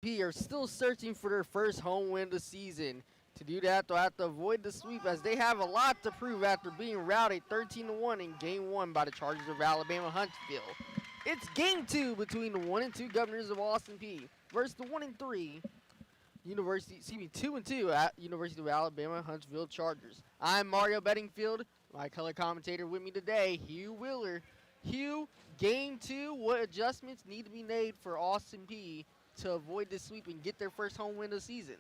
Peay are still searching for their first home win of the season. To do that, they'll have to avoid the sweep as they have a lot to prove after being routed 13-1 in Game 1 by the Chargers of Alabama Huntsville. It's Game 2 between the 1-2 Governors of Austin Peay versus the 1-3 University, 2-2 at University of Alabama Huntsville Chargers. I'm Mario Bedingfield. My color commentator with me today, Hugh Wheeler. Hugh, Game 2, what adjustments need to be made for Austin Peay to avoid this sweep and get their first home win of the season?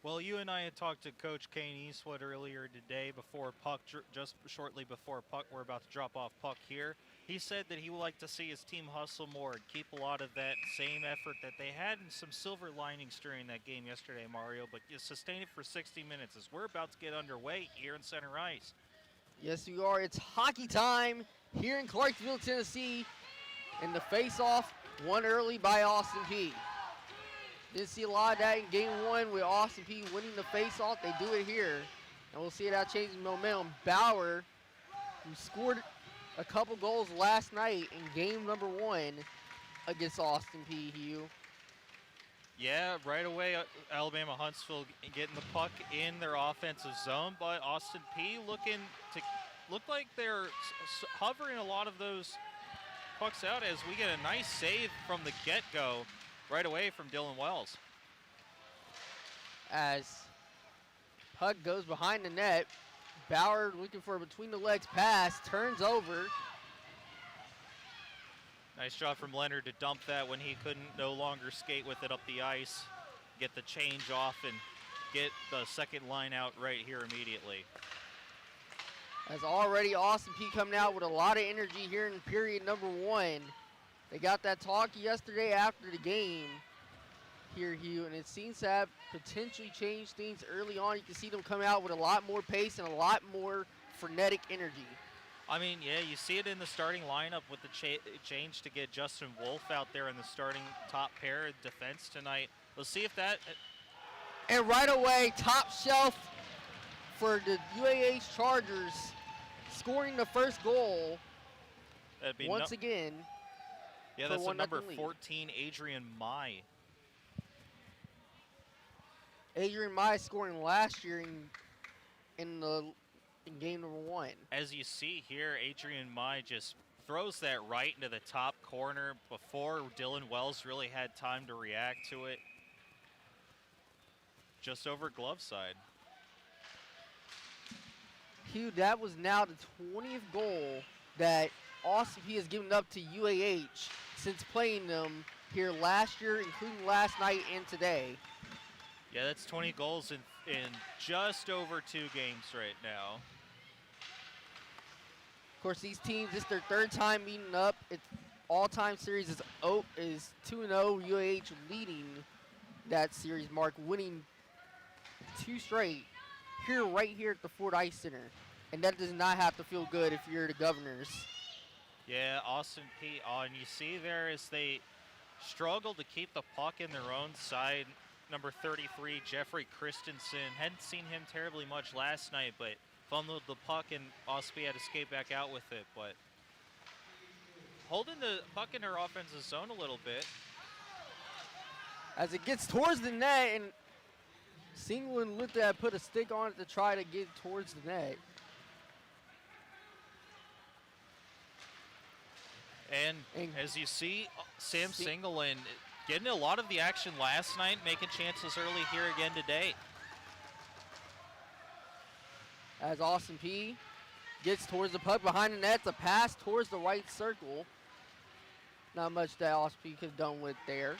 Well, you and I had talked to Coach Kane Eastwood earlier today before puck, just shortly before puck. We're about to drop off puck here. He said that he would like to see his team hustle more and keep a lot of that same effort that they had, and some silver linings during that game yesterday, Mario, but you sustain it for 60 minutes as we're about to get underway here in center ice. Yes, we are. It's hockey time here in Clarksville, Tennessee, and the face-off won early by Austin Peay. Didn't see a lot of that in Game 1 with Austin Peay winning the face-off. They do it here, and we'll see that changing momentum. Bauer, who scored a couple goals last night in Game number 1 against Austin Peay, Hugh. Yeah, right away, Alabama Huntsville getting the puck in their offensive zone, but Austin Peay look like they're hovering a lot of those pucks out as we get a nice save from the get-go right away from Dylan Wells. As puck goes behind the net, Bauer looking for a between-the-legs pass, turns over. Nice job from Leonard to dump that when he couldn't no longer skate with it up the ice, get the change off, and get the second line out right here immediately. As already Austin Peay coming out with a lot of energy here in period number 1. They got that talk yesterday after the game here, Hugh, and it seems to have potentially changed things early on. You can see them come out with a lot more pace and a lot more frenetic energy. I mean, yeah, you see it in the starting lineup with the change to get Justin Wolf out there in the starting top pair of defense tonight. Let's see if that... And right away, top shelf for the UAH Chargers, scoring the first goal once again. Yeah, that's the number 14, Adrian Mai. Adrian Mai scoring last year in game number 1. As you see here, Adrian Mai just throws that right into the top corner before Dylan Wells really had time to react to it. Just over glove side. Hugh, that was now the 20th goal that Austin Peay has given up to UAH since playing them here last year, including last night and today. Yeah, that's 20 goals in just over 2 games right now. Of course, these teams, this is their third time meeting up. Its all-time series is 2-0. UAH leading that series mark, winning 2 straight right here at the Ford Ice Center. And that does not have to feel good if you're the Governors. Yeah, Austin Peay, and you see there as they struggle to keep the puck in their own side. Number 33, Jeffrey Christensen. Hadn't seen him terribly much last night, but fumbled the puck and Austin Peay had to skate back out with it. But holding the puck in their offensive zone a little bit. As it gets towards the net, and Singleton looked at, put a stick on it to try to get towards the net. And as you see, Sam Singleton getting a lot of the action last night, making chances early here again today. As Austin Peay gets towards the puck behind the net, it's a pass towards the right circle. Not much that Austin Peay could have done with there.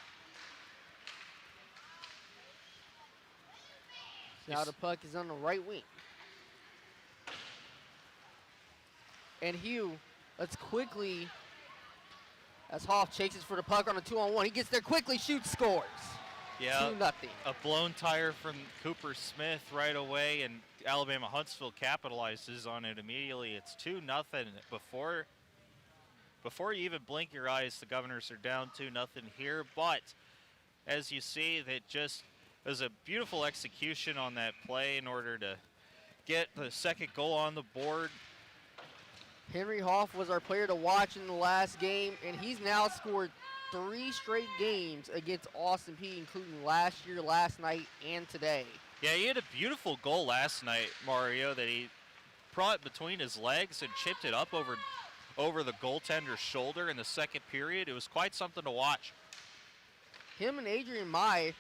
Now the puck is on the right wing. And Hugh, let's quickly, as Hoff chases for the puck on a 2-on-1, he gets there quickly, shoots, scores. Yeah, 2-0. a blown tire from Cooper Smith right away, and Alabama Huntsville capitalizes on it immediately. It's 2-0 before you even blink your eyes. The Governors are down 2-0 here, but as you see, that just was a beautiful execution on that play in order to get the second goal on the board. Henry Hoff was our player to watch in the last game, and he's now scored 3 straight games against Austin Peay, including last year, last night, and today. Yeah, he had a beautiful goal last night, Mario, that he brought between his legs and chipped it up over the goaltender's shoulder in the second period. It was quite something to watch. Him and Adrian Mai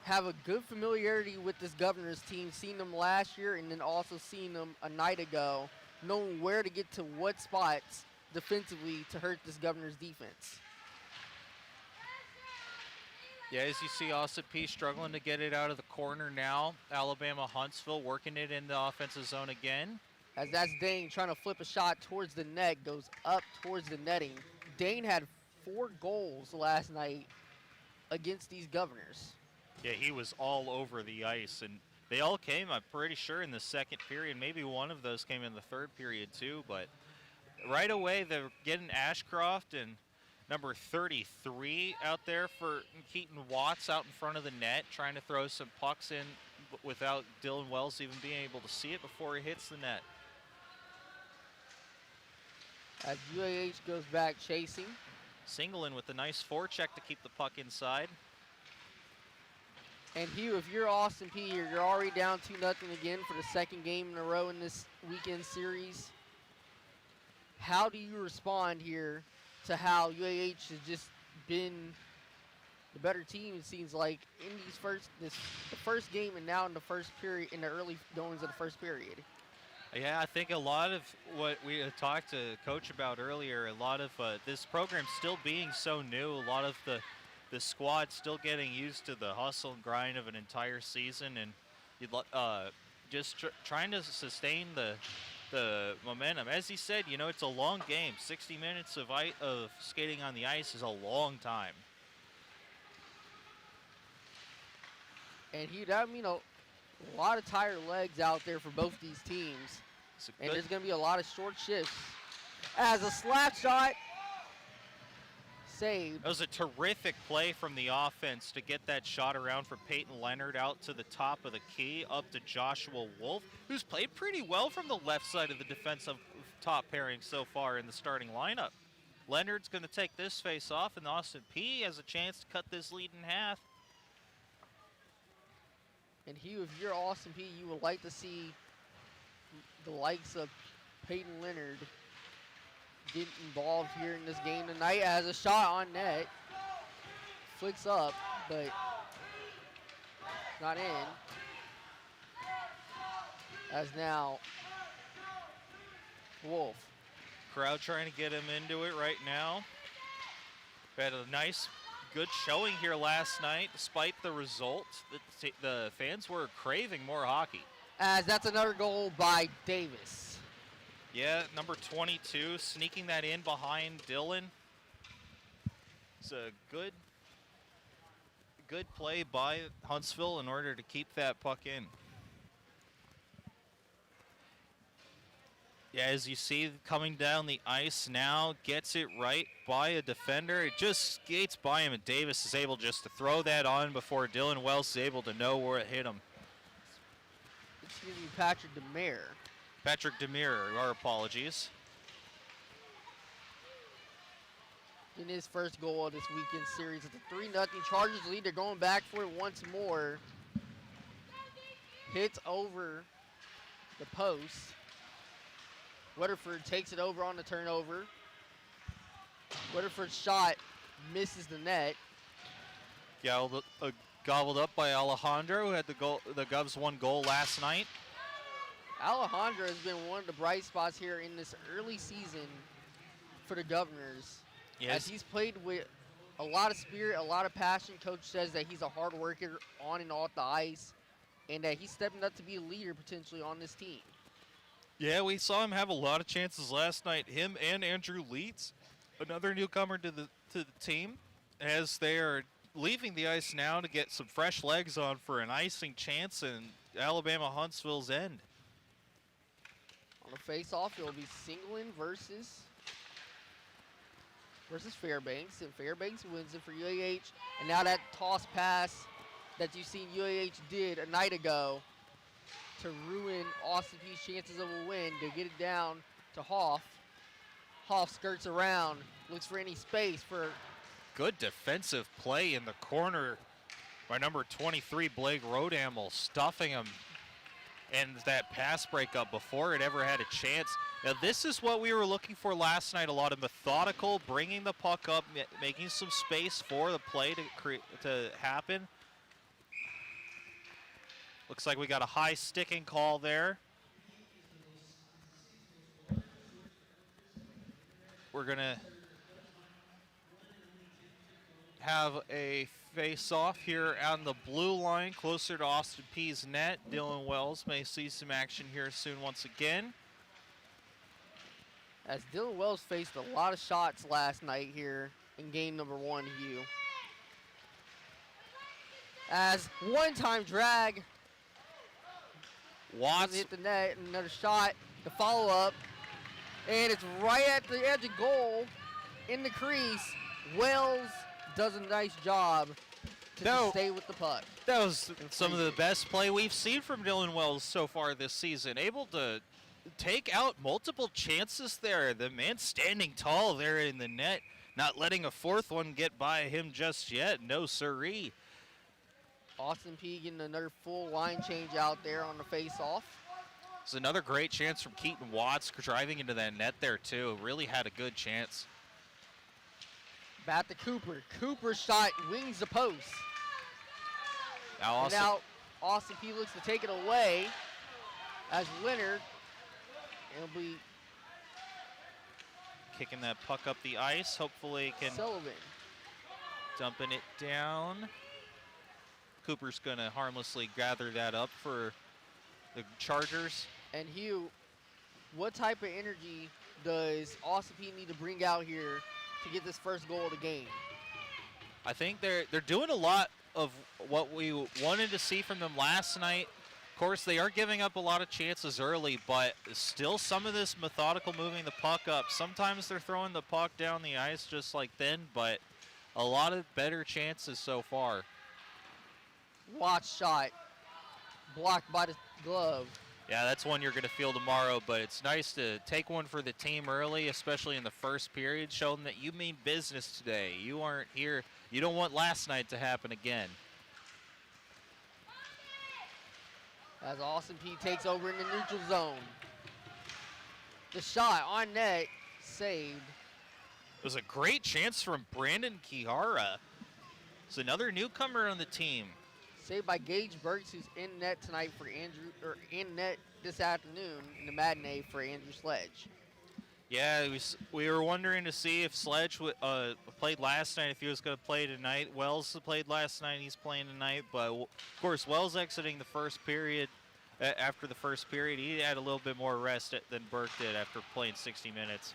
have a good familiarity with this Governors team, seen them last year and then also seen them a night ago, knowing where to get to what spots defensively to hurt this Governors defense. Yeah, as you see, Austin Peay struggling to get it out of the corner now. Alabama Huntsville working it in the offensive zone again. As that's Dane trying to flip a shot towards the net, goes up towards the netting. Dane had 4 goals last night against these Governors. Yeah, he was all over the ice, and they all came, I'm pretty sure, in the second period. Maybe one of those came in the third period too, but right away they're getting Ashcroft and number 33 out there for Keaton Watts out in front of the net, trying to throw some pucks in without Dylan Wells even being able to see it before he hits the net. As UAH goes back chasing. Singleton with a nice forecheck to keep the puck inside. And Hugh, if you're Austin Peay, you're already down 2-0 again for the second game in a row in this weekend series. How do you respond here to how UAH has just been the better team, it seems like, in the first game and now in the first period, in the early goings of the first period? Yeah, I think a lot of what we talked to Coach about earlier, a lot of this program still being so new, a lot of the squad still getting used to the hustle and grind of an entire season, and just trying to sustain the momentum. As he said, you know, it's a long game. 60 minutes of skating on the ice is a long time. And that mean a lot of tired legs out there for both these teams. And there's going to be a lot of short shifts. As a slap shot saved. That was a terrific play from the offense to get that shot around for Peyton Leonard out to the top of the key, up to Joshua Wolf, who's played pretty well from the left side of the defensive top pairing so far in the starting lineup. Leonard's going to take this face off, and Austin Peay has a chance to cut this lead in half. And Hugh, if you're Austin Peay, you would like to see the likes of Peyton Leonard get involved here in this game tonight, as a shot on net. Flicks up, but not in. As now, Wolf. Crowd trying to get him into it right now. Had a nice, good showing here last night, despite the result. The fans were craving more hockey. As that's another goal by Davis. Yeah, number 22, sneaking that in behind Dylan. It's a good play by Huntsville in order to keep that puck in. Yeah, as you see, coming down the ice now, gets it right by a defender. It just skates by him, and Davis is able just to throw that on before Dylan Wells is able to know where it hit him. Excuse me, Patrick Demare. Patrick Demire, our apologies. In his first goal of this weekend series, it's a 3-0 Chargers lead. They're going back for it once more. Hits over the post. Weatherford takes it over on the turnover. Weatherford's shot misses the net. Gobbled up by Alejandro, who had the Govs' one goal last night. Alejandro has been one of the bright spots here in this early season for the Governors. Yes. As he's played with a lot of spirit, a lot of passion. Coach says that he's a hard worker on and off the ice, and that he's stepping up to be a leader potentially on this team. Yeah, we saw him have a lot of chances last night. Him and Andrew Leeds, another newcomer to the team, as they are leaving the ice now to get some fresh legs on for an icing chance in Alabama Huntsville's end. On the face-off, it will be Singleton versus Fairbanks, and Fairbanks wins it for UAH. And now that toss pass that you've seen UAH did a night ago to ruin Austin Peay's chances of a win, they get it down to Hoff. Hoff skirts around, looks for any space for good defensive play in the corner by number 23, Blake Rodamel, stuffing him. And that pass breakup before it ever had a chance. Now, this is what we were looking for last night. A lot of methodical, bringing the puck up, making some space for the play to happen. Looks like we got a high sticking call there. We're going to have a face-off here on the blue line, closer to Austin Peay's net. Dylan Wells may see some action here soon once again. As Dylan Wells faced a lot of shots last night here in game number 1, Hugh. As one-time drag. Watts hit the net, and another shot to follow up. And it's right at the edge of goal in the crease. Wells does a nice job to stay with the puck. That was some of the best play we've seen from Dylan Wells so far this season. Able to take out multiple chances there. The man standing tall there in the net, not letting a fourth one get by him just yet. No siree. Austin Peay getting another full line change out there on the face-off. It's another great chance from Keaton Watts driving into that net there too. Really had a good chance. Back to Cooper. Cooper's shot wings the post. Now Austin Peay looks to take it away as Leonard will be kicking that puck up the ice. Hopefully can Sullivan dumping it down. Cooper's going to harmlessly gather that up for the Chargers. And Hugh, what type of energy does Austin Peay need to bring out here to get this first goal of the game? I think they're doing a lot of what we wanted to see from them last night. Of course, they are giving up a lot of chances early, but still some of this methodical moving the puck up. Sometimes they're throwing the puck down the ice just like then, but a lot of better chances so far. Watch shot blocked by the glove. Yeah, that's one you're going to feel tomorrow, but it's nice to take one for the team early, especially in the first period, show them that you mean business today. You aren't here. You don't want last night to happen again. As Austin Peay takes over in the neutral zone. The shot on net, saved. It was a great chance from Brandon Kihara. It's another newcomer on the team. Saved by Gage Burks, who's in net tonight for Andrew, or in net this afternoon in the matinee for Andrew Sledge. Yeah, we were wondering to see if Sledge played last night, if he was going to play tonight. Wells played last night, he's playing tonight. But, of course, Wells exiting the first period. After the first period, he had a little bit more rest than Burke did after playing 60 minutes.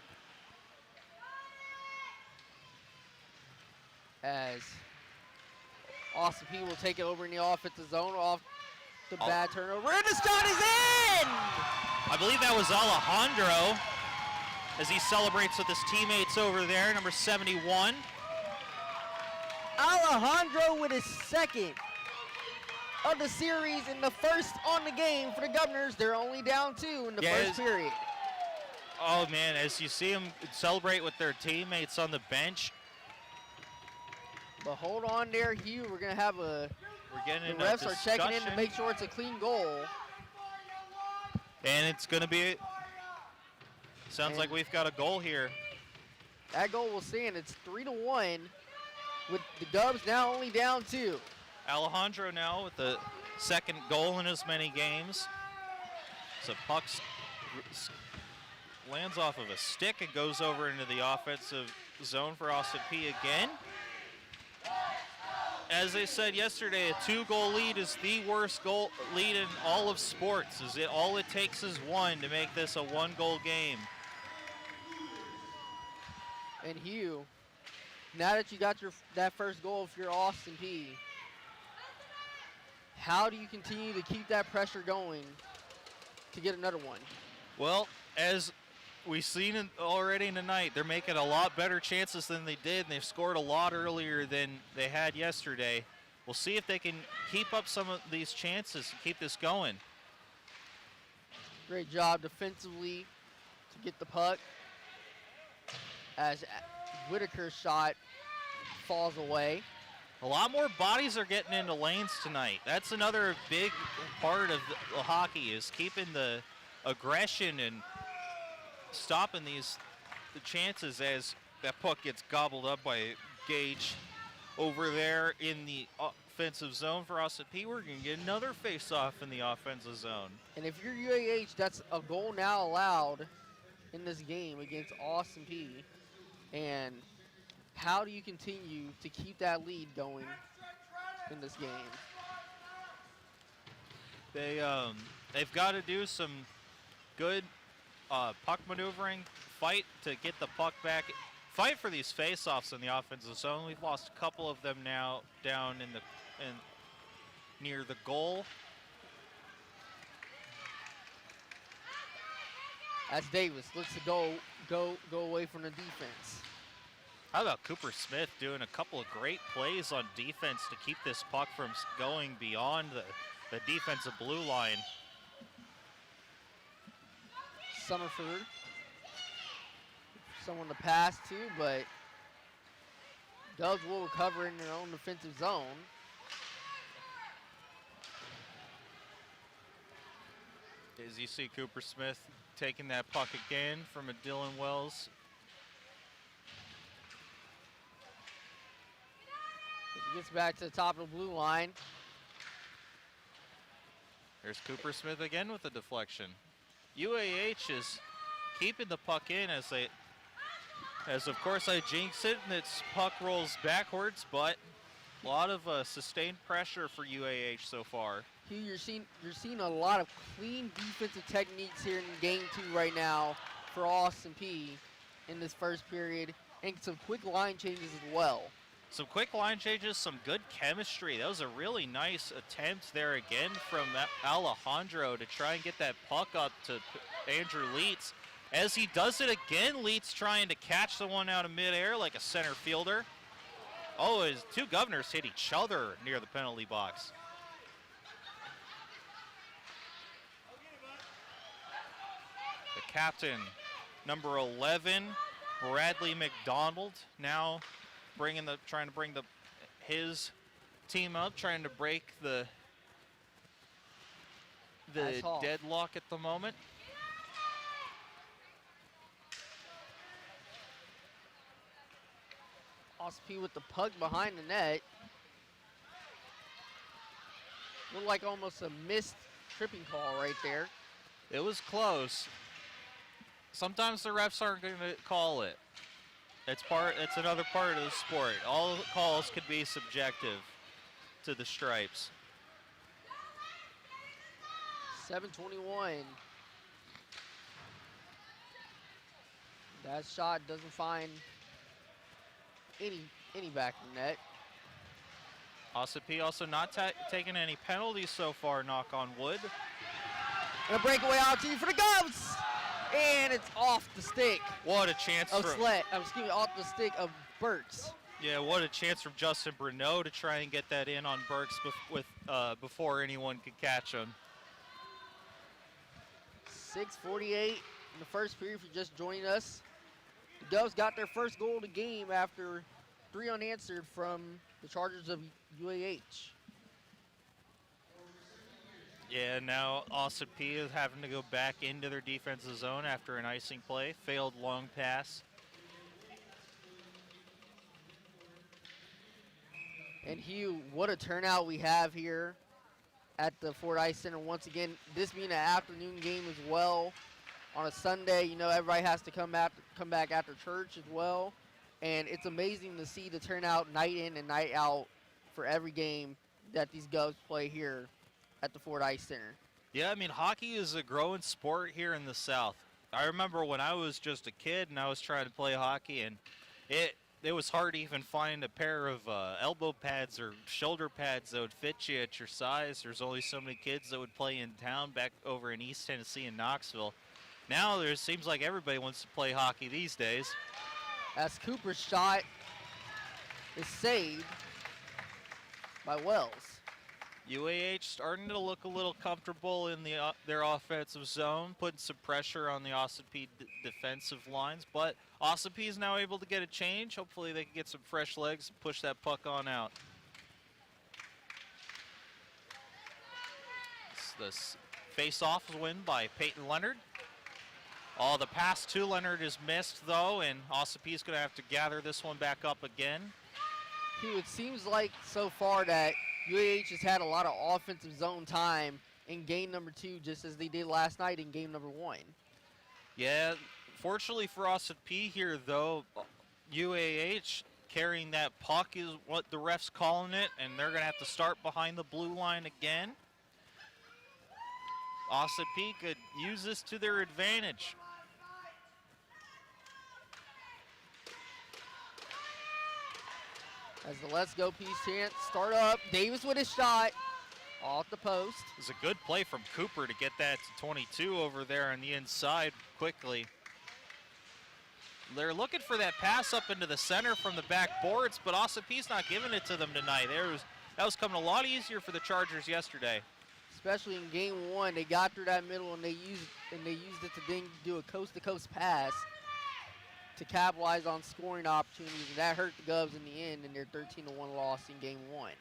As Austin Peay will take it over in the offensive zone off the bad turnover. And the shot is in! I believe that was Alejandro as he celebrates with his teammates over there, number 71. Alejandro with his second of the series and the first on the game for the Governors. They're only down 2 in the first period. Oh, man, as you see them celebrate with their teammates on the bench. But hold on there, Hugh. We're going to have the refs are checking in to make sure it's a clean goal. And it's going to be, sounds like we've got a goal here. That goal will stand. It's 3-1 with the Dubs now only down 2. Alejandro now with the second goal in as many games. So puck lands off of a stick and goes over into the offensive zone for Austin Peay again. As I said yesterday, a 2-goal lead is the worst goal lead in all of sports. All it takes is one to make this a 1-goal game. And Hugh, now that you got that first goal for your Austin Peay, how do you continue to keep that pressure going to get another one? Well, as we've seen already tonight, they're making a lot better chances than they did, and they've scored a lot earlier than they had yesterday. We'll see if they can keep up some of these chances and keep this going. Great job defensively to get the puck. As Whitaker's shot falls away. A lot more bodies are getting into lanes tonight. That's another big part of the hockey, is keeping the aggression and stopping the chances as that puck gets gobbled up by Gage over there in the offensive zone for us at Peay. We're going to get another face-off in the offensive zone. And if you're UAH, that's a goal now allowed in this game against Austin Peay. And how do you continue to keep that lead going in this game? They've got to do some good puck maneuvering, fight to get the puck back, fight for these face-offs in the offensive zone. We've lost a couple of them now down near the goal. As Davis looks to go away from the defense. How about Cooper Smith doing a couple of great plays on defense to keep this puck from going beyond the defensive blue line. Summerford, someone to pass to, but Dubs will recover in their own defensive zone. As you see Cooper Smith taking that puck again from a Dylan Wells. He gets back to the top of the blue line. There's Cooper Smith again with the deflection. UAH is keeping the puck in as of course I jinx it and its puck rolls backwards, but a lot of sustained pressure for UAH so far. Hugh, you're seeing a lot of clean defensive techniques here in game 2 right now for Austin Peay in this first period, and some quick line changes as well. Some quick line changes, some good chemistry. That was a really nice attempt there again from Alejandro to try and get that puck up to Andrew Leitz. As he does it again, Leitz trying to catch the one out of midair like a center fielder. Oh, his two governors hit each other near the penalty box. The captain, number 11, Bradley McDonald, now trying to bring his team up, trying to break the deadlock at the moment. Austin Peay with the puck behind the net. Looked like almost a missed tripping call right there. It was close. Sometimes the refs aren't going to call it. It's another part of the sport. All calls could be subjective to the stripes. 7:21. That shot doesn't find any back in the net. Austin Peay also not taking any penalties so far, knock on wood. And a breakaway opportunity for the Govs! And it's off the stick. What a chance off the stick of Burks. Yeah, what a chance from Justin Bruneau to try and get that in on Burks before anyone could catch him. 6:48 in the first period. If you're just joining us, the Doves got their first goal of the game after 3 unanswered from the Chargers of UAH. Yeah, now Austin Peay is having to go back into their defensive zone after an icing play. Failed long pass. And Hugh, what a turnout we have here at the Ford Ice Center. Once again, this being an afternoon game as well. On a Sunday, you know, everybody has to come back after church as well. And it's amazing to see the turnout night in and night out for every game that these Govs play here at the Ford Ice Center. Yeah, I mean, hockey is a growing sport here in the South. I remember when I was just a kid and I was trying to play hockey, and it was hard to even find a pair of elbow pads or shoulder pads that would fit you at your size. There's only so many kids that would play in town back over in East Tennessee and Knoxville. Now there seems like everybody wants to play hockey these days. As Cooper's shot is saved by Wells. UAH starting to look a little comfortable in their offensive zone, putting some pressure on the Austin Peay defensive lines, but Austin Peay is now able to get a change. Hopefully they can get some fresh legs and push that puck on out. This face-off is win by Peyton Leonard. Oh, the pass to Leonard is missed, though, and Austin Peay is going to have to gather this one back up again. It seems like so far that UAH has had a lot of offensive zone time in game number 2, just as they did last night in game number 1. Yeah, fortunately for Austin Peay here, though, UAH carrying that puck is what the ref's calling it, and they're going to have to start behind the blue line again. Austin Peay could use this to their advantage. As the Let's Go Peace chant start up, Davis with his shot off the post. It's a good play from Cooper to get that to 22 over there on the inside quickly. They're looking for that pass up into the center from the back boards, but Austin Peay's not giving it to them tonight. That was coming a lot easier for the Chargers yesterday. Especially in game 1, they got through that middle and they used it to then do a coast-to-coast pass to capitalize on scoring opportunities, and that hurt the Govs in the end in their 13-1 loss in game 1.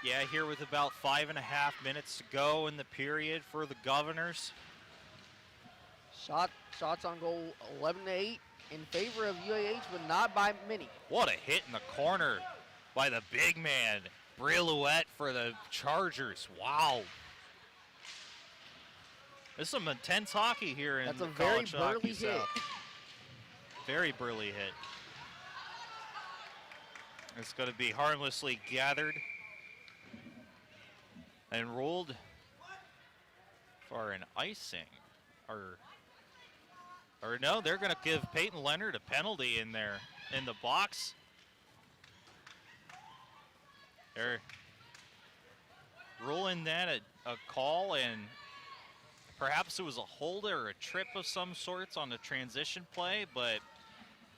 Yeah, here with about 5.5 minutes to go in the period for the Governors. Shots on goal 11-8 in favor of UAH, but not by many. What a hit in the corner by the big man, Brillouette for the Chargers. Wow. There's some intense hockey here in That's a college very hockey burly hit. South. Very burly hit. It's going to be harmlessly gathered and ruled for an icing. Or no, they're going to give Peyton Leonard a penalty in there in the box. They're ruling that a call, and perhaps it was a hold or a trip of some sorts on the transition play, but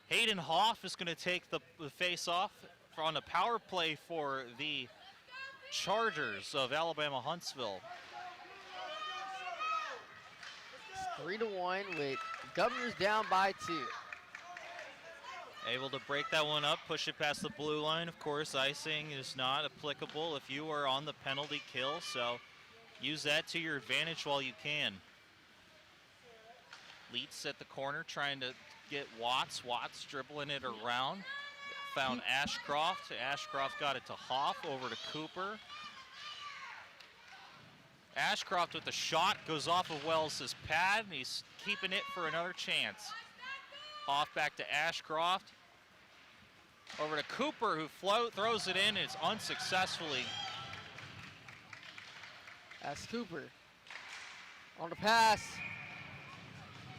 Hayden Hoff is going to take the face-off on a power play for the Chargers of Alabama Huntsville. 3-1 with Governors down by 2. Able to break that one up, push it past the blue line. Of course, icing is not applicable if you are on the penalty kill, so use that to your advantage while you can. Leets at the corner trying to get Watts. Watts dribbling it around. Found Ashcroft. Ashcroft got it to Hoff, over to Cooper. Ashcroft with the shot, goes off of Wells' pad, and he's keeping it for another chance. Hoff back to Ashcroft. Over to Cooper, who throws it in, and it's unsuccessfully. That's Cooper on the pass.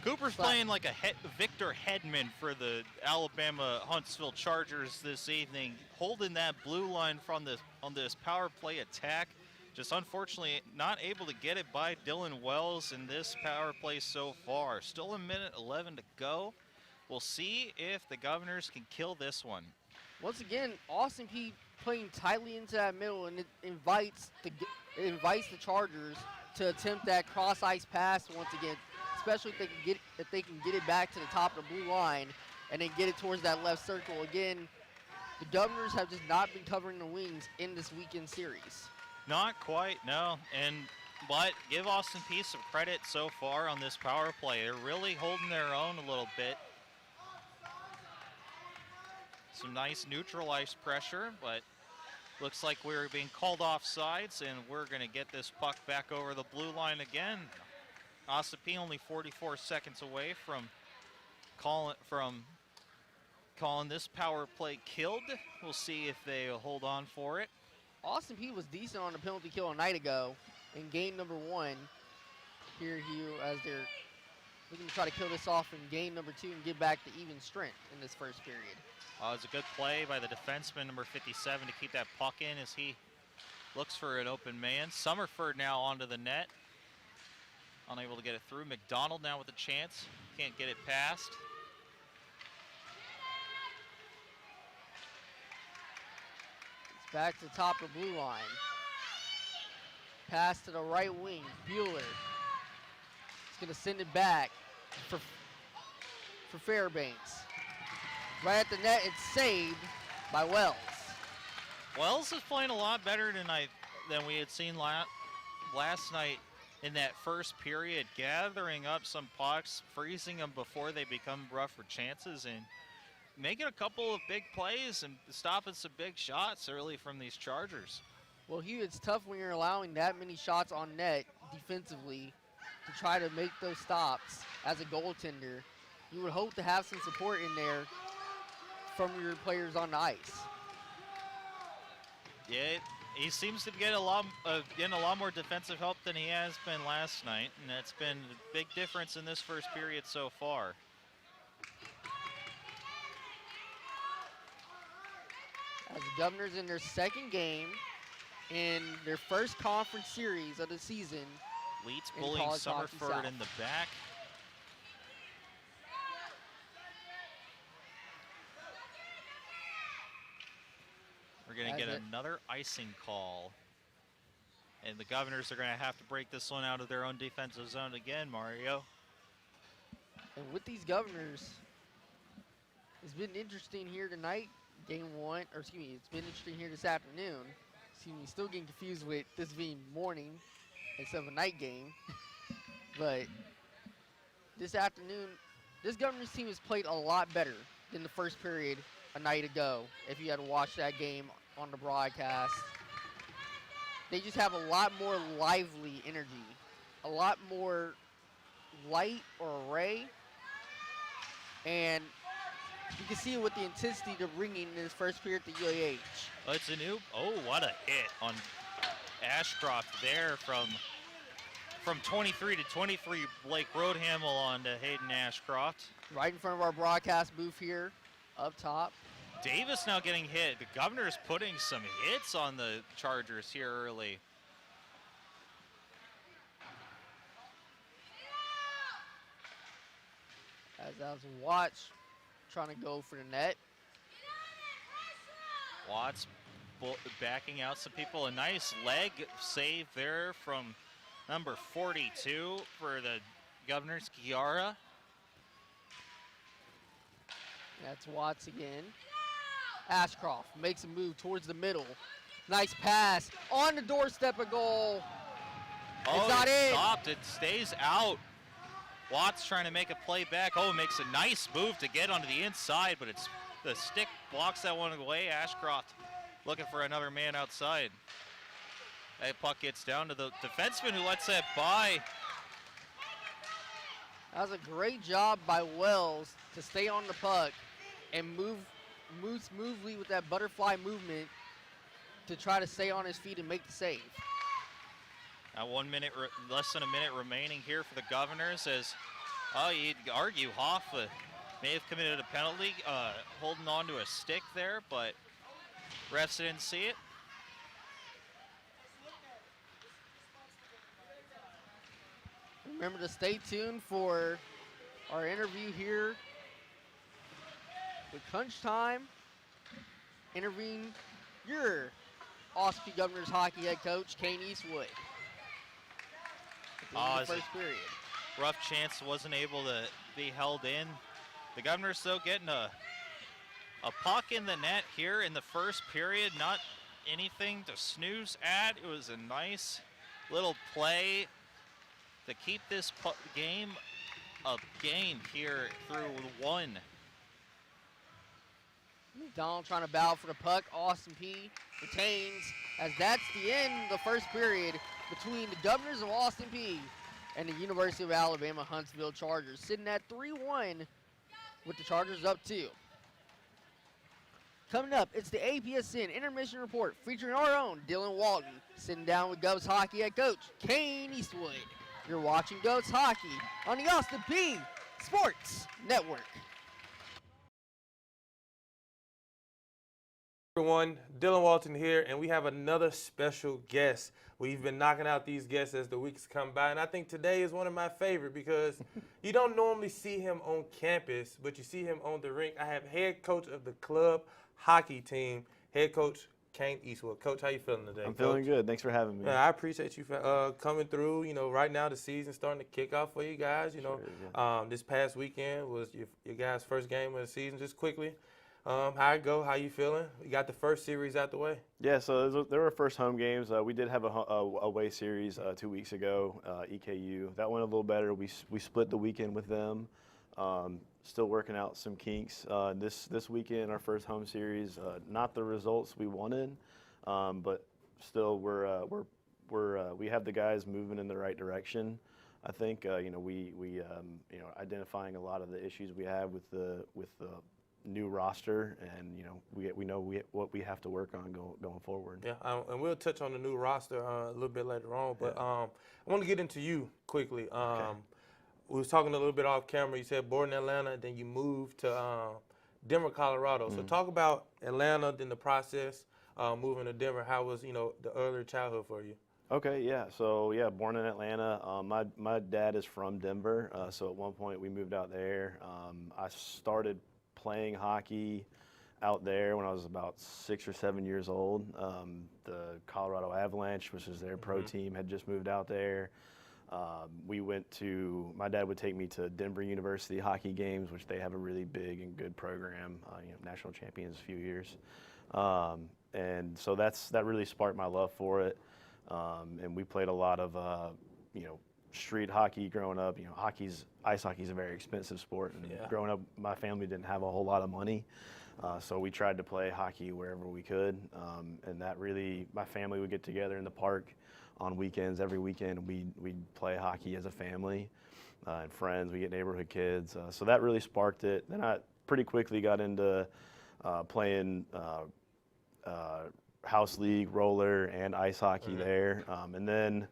Cooper's playing like a Victor Hedman for the Alabama Huntsville Chargers this evening, holding that blue line on this power play attack. Just unfortunately not able to get it by Dylan Wells in this power play so far. Still a minute 11 to go. We'll see if the Governors can kill this one. Once again, Austin Peay playing tightly into that middle, and it invites the Chargers to attempt that cross-ice pass once again, especially if they can get it back to the top of the blue line and then get it towards that left circle. Again, the Governors have just not been covering the wings in this weekend series. Not quite, no. But give Austin Peay some credit so far on this power play. They're really holding their own a little bit. Some nice neutral ice pressure, but looks like we're being called off sides, and we're going to get this puck back over the blue line again. Austin Peay only 44 seconds away from calling this power play killed. We'll see if they hold on for it. Austin Peay was decent on the penalty kill a night ago in game number 1. Here as they're looking to try to kill this off in game number 2 and get back to even strength in this first period. It's a good play by the defenseman, number 57, to keep that puck in as he looks for an open man. Summerford now onto the net. Unable to get it through. McDonald now with a chance. Can't get it past. It's back to the top of the blue line. Pass to the right wing. Bueller. He's going to send it back for Fairbanks. Right at the net, it's saved by Wells. Wells is playing a lot better than we had seen last night in that first period, gathering up some pucks, freezing them before they become rougher chances, and making a couple of big plays and stopping some big shots early from these Chargers. Well, Hugh, it's tough when you're allowing that many shots on net defensively to try to make those stops as a goaltender. You would hope to have some support in there from your players on the ice. Yeah, he seems to be getting getting a lot more defensive help than he has been last night, and that's been a big difference in this first period so far. As the Governors in their second game in their first conference series of the season. Leeds bullying Summerford in the back. We're going to get another icing call. And the Governors are going to have to break this one out of their own defensive zone again, Mario. And with these Governors, it's been interesting here tonight, game one, or excuse me, it's been interesting here this afternoon. Excuse me, still getting confused with this being morning instead of a night game. But this afternoon, this Governors team has played a lot better than the first period a night ago, if you had to watch that game on the broadcast. They just have a lot more lively energy, a lot more light or array, and you can see it with the intensity they're bringing in this first period to UAH. Oh, it's a new, what a hit on Ashcroft there from 23 to 23, Blake Roadhamel on to Hayden Ashcroft. Right in front of our broadcast booth here, up top. Davis now getting hit. The Governors putting some hits on the Chargers here early. As that was Watts trying to go for the net. Watts backing out some people. A nice leg save there from number 42 for the Governors, Kiara. That's Watts again. Ashcroft makes a move towards the middle. Nice pass on the doorstep, a goal. It's not in. Stopped. It stays out. Watts trying to make a play back. Makes a nice move to get onto the inside, but the stick blocks that one away. Ashcroft looking for another man outside. That puck gets down to the defenseman who lets that by. That was a great job by Wells to stay on the puck and move smoothly with that butterfly movement to try to stay on his feet and make the save. Now 1 minute, less than a minute remaining here for the Governors as, you'd argue Hoffa may have committed a penalty, holding on to a stick there, but refs didn't see it. Remember to stay tuned for our interview here with Crunch Time, interviewing your Ossipee Governors hockey head coach, Kane Eastwood. At the first period. Rough chance wasn't able to be held in. The Governors, though, getting a puck in the net here in the first period. Not anything to snooze at. It was a nice little play to keep this game a game here through one. McDonald trying to battle for the puck. Austin Peay retains, as that's the end of the first period between the Governors of Austin Peay and the University of Alabama Huntsville Chargers, sitting at 3-1 with the Chargers up 2. Coming up, it's the APSN Intermission Report featuring our own Dylan Walton, sitting down with Govs Hockey head coach Kane Eastwood. You're watching Govs Hockey on the Austin Peay Sports Network. Everyone, Dylan Walton here, and we have another special guest. We've been knocking out these guests as the weeks come by, and I think today is one of my favorite because you don't normally see him on campus, but you see him on the rink. I have head coach of the club hockey team, head coach Kane Eastwood. Coach, how you feeling today? I'm feeling good. Thanks for having me. Yeah, I appreciate you coming through. You know, right now the season's starting to kick off for you guys. You know, Sure is, yeah. this past weekend was your guys' first game of the season. Just quickly, how it go? How you feeling? You got the first series out the way. Yeah, so there were first home games. We did have a away series 2 weeks ago, EKU. That went a little better. We split the weekend with them. Still working out some kinks. This weekend, our first home series, not the results we wanted, but still we have the guys moving in the right direction. I think we identifying a lot of the issues we have with the new roster, and we know what we have to work on going forward. Yeah, and we'll touch on the new roster a little bit later on. But I want to get into you quickly. Okay. We was talking a little bit off camera. You said born in Atlanta, then you moved to Denver, Colorado. So talk about Atlanta, then the process moving to Denver. How was the early childhood for you? Okay, yeah. So yeah, born in Atlanta. My dad is from Denver, so at one point we moved out there. I started playing hockey out there when I was about 6 or 7 years old. The Colorado Avalanche, which is their pro team, had just moved out there. My dad would take me to Denver University hockey games, which they have a really big and good program, national champions a few years. And so that really sparked my love for it. And we played a lot of, street hockey growing up. Ice hockey is a very expensive sport. And growing up, my family didn't have a whole lot of money. So we tried to play hockey wherever we could. And that really, my family would get together in the park on weekends. Every weekend we'd play hockey as a family and friends. We get neighborhood kids. So that really sparked it. Then I pretty quickly got into playing house league, roller, and ice hockey there. And then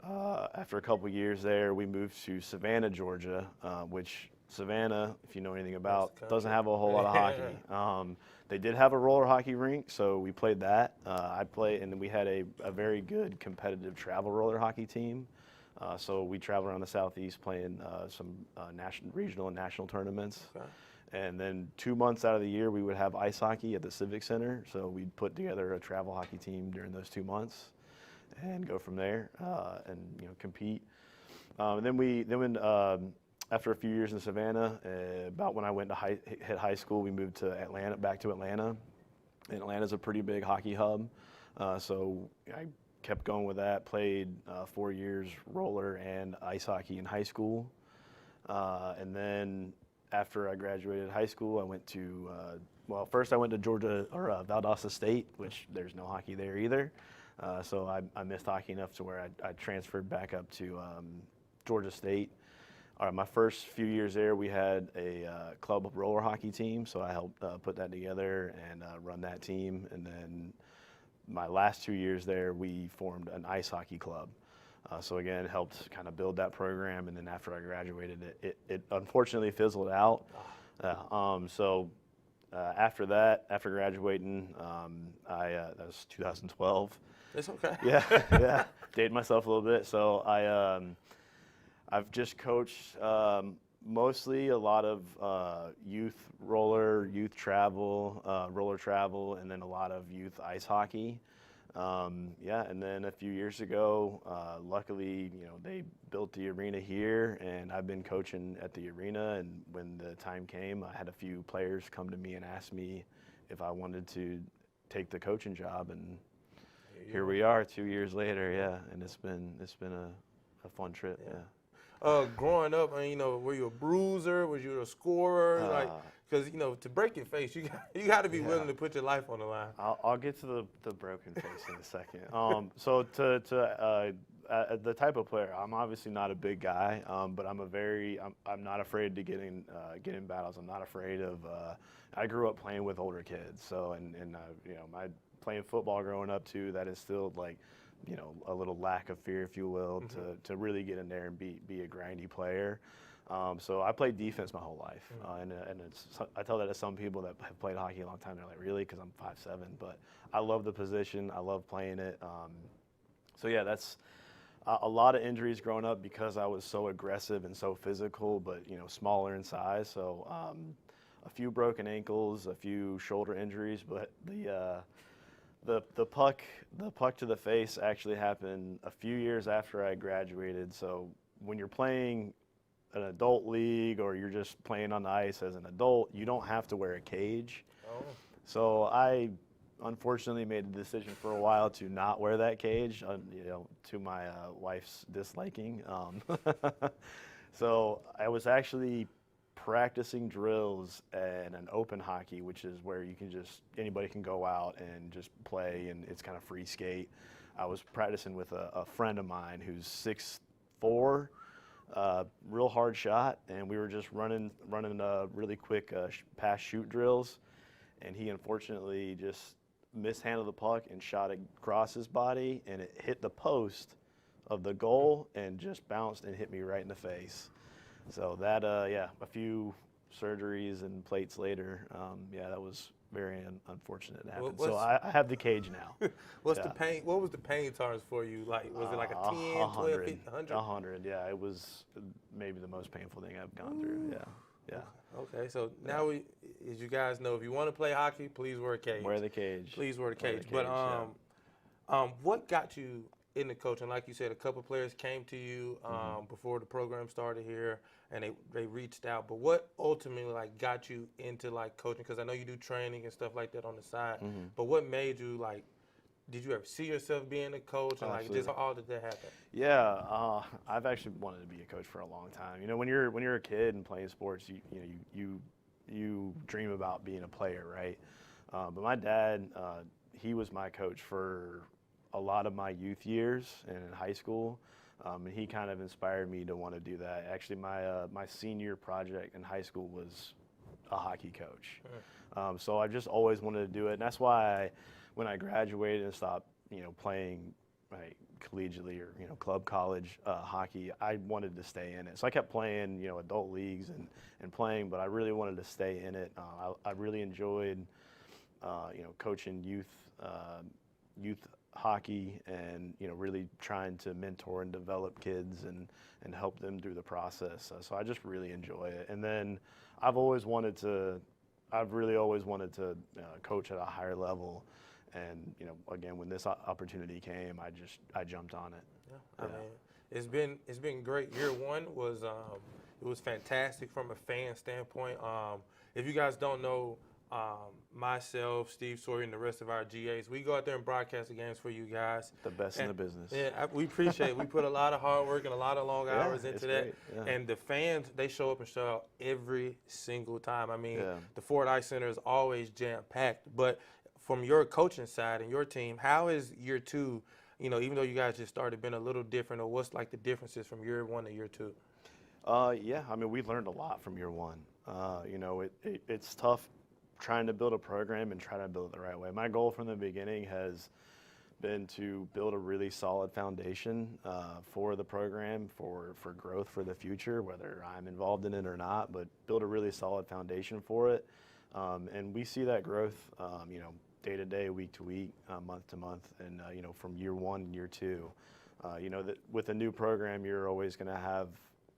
after a couple years there, we moved to Savannah, Georgia, which Savannah, if you know anything about, doesn't have a whole lot of hockey. They did have a roller hockey rink, so we played that. I played, and we had a very good competitive travel roller hockey team. So we traveled around the Southeast playing some regional and national tournaments. Okay. And then 2 months out of the year, we would have ice hockey at the Civic Center. So we'd put together a travel hockey team during those 2 months and go from there and compete. And then after a few years in Savannah, about when I went to hit high school, we moved to Atlanta, back to Atlanta. And Atlanta's a pretty big hockey hub. So I kept going with that, played 4 years roller and ice hockey in high school. And then after I graduated high school, I went to, first I went to Georgia, or Valdosta State, which there's no hockey there either. So I missed hockey enough to where I transferred back up to Georgia State. All right, my first few years there, we had a club roller hockey team, so I helped put that together and run that team. And then my last 2 years there, we formed an ice hockey club. So again, helped kind of build that program. And then after I graduated, it unfortunately fizzled out. After that, after graduating, that was 2012. It's okay. Yeah, dated myself a little bit. So I've just coached mostly a lot of youth roller, youth travel, roller travel, and then a lot of youth ice hockey. And then a few years ago, luckily, they built the arena here, and I've been coaching at the arena. And when the time came, I had a few players come to me and ask me if I wanted to take the coaching job, and here we are 2 years later. Yeah, and it's been a fun trip. Yeah. Growing up, were you a bruiser? Was you a scorer? Because to break your face, you got to be willing to put your life on the line. I'll get to the broken face in a second. So the type of player, I'm obviously not a big guy, but I'm not afraid to get in battles. I'm not afraid of. I grew up playing with older kids, so my playing football growing up too. That is still a little lack of fear, if you will, to really get in there and be a grindy player. So I played defense my whole life, and I tell that to some people that have played hockey a long time. They're like, really? Because I'm 5'7", but I love the position. I love playing it. So yeah, that's a lot of injuries growing up because I was so aggressive and so physical, but smaller in size. So a few broken ankles, a few shoulder injuries, but the puck to the face actually happened a few years after I graduated. So when you're playing an adult league or you're just playing on the ice as an adult, you don't have to wear a cage. Oh. So I unfortunately made the decision for a while to not wear that cage, to my wife's disliking. So I was actually practicing drills and an open hockey, which is where anybody can go out and just play, and it's kind of free skate. I was practicing with a friend of mine who's 6'4", real hard shot, and we were just running really quick pass shoot drills, and he unfortunately just mishandled the puck and shot it across his body, and it hit the post of the goal and just bounced and hit me right in the face. So that, a few surgeries and plates later, that was very unfortunate to happen. So I have the cage now. What's the pain? What was the pain tolerance for you? Like, was it like a 10, 12, 100? 100, yeah. It was maybe the most painful thing I've gone through, yeah. Okay, so now as you guys know, if you want to play hockey, please wear a cage. Wear the cage. Please wear the cage. But what got you into coaching? Like you said, a couple players came to you before the program started here, and they reached out. But what ultimately got you into coaching? Because I know you do training and stuff like that on the side. But what made you did you ever see yourself being a coach, and just how did that happen? Yeah, I've actually wanted to be a coach for a long time. You know, when you're a kid and playing sports, you dream about being a player, right? But my dad, he was my coach for a lot of my youth years and in high school, and he kind of inspired me to want to do that. Actually, my senior project in high school was a hockey coach, so I just always wanted to do it, and that's why when I graduated and stopped, playing collegially or club college hockey, I wanted to stay in it. So I kept playing adult leagues and playing, but I really wanted to stay in it. I really enjoyed coaching youth hockey and really trying to mentor and develop kids and help them through the process. So I just really enjoy it. And then I've really always wanted to coach at a higher level. And again, when this opportunity came, I jumped on it. Yeah. I mean, it's been great. Year one was it was fantastic from a fan standpoint. If you guys don't know, myself, Steve Sawyer, and the rest of our GAs, we go out there and broadcast the games for you guys. The best in the business. Yeah, we appreciate it. We put a lot of hard work and a lot of long hours into that. Yeah. And the fans, they show up and show out every single time. I mean, the Ford Ice Center is always jam-packed. But from your coaching side and your team, how is year two, even though you guys just started, been a little different, or what's the differences from year one to year two? I mean, we learned a lot from year one. It's tough trying to build a program and try to build it the right way. My goal from the beginning has been to build a really solid foundation for the program, for growth for the future, whether I'm involved in it or not, but build a really solid foundation for it. And we see that growth, day to day, week to week, month to month, and from year one and year two. That with a new program, you're always going to have,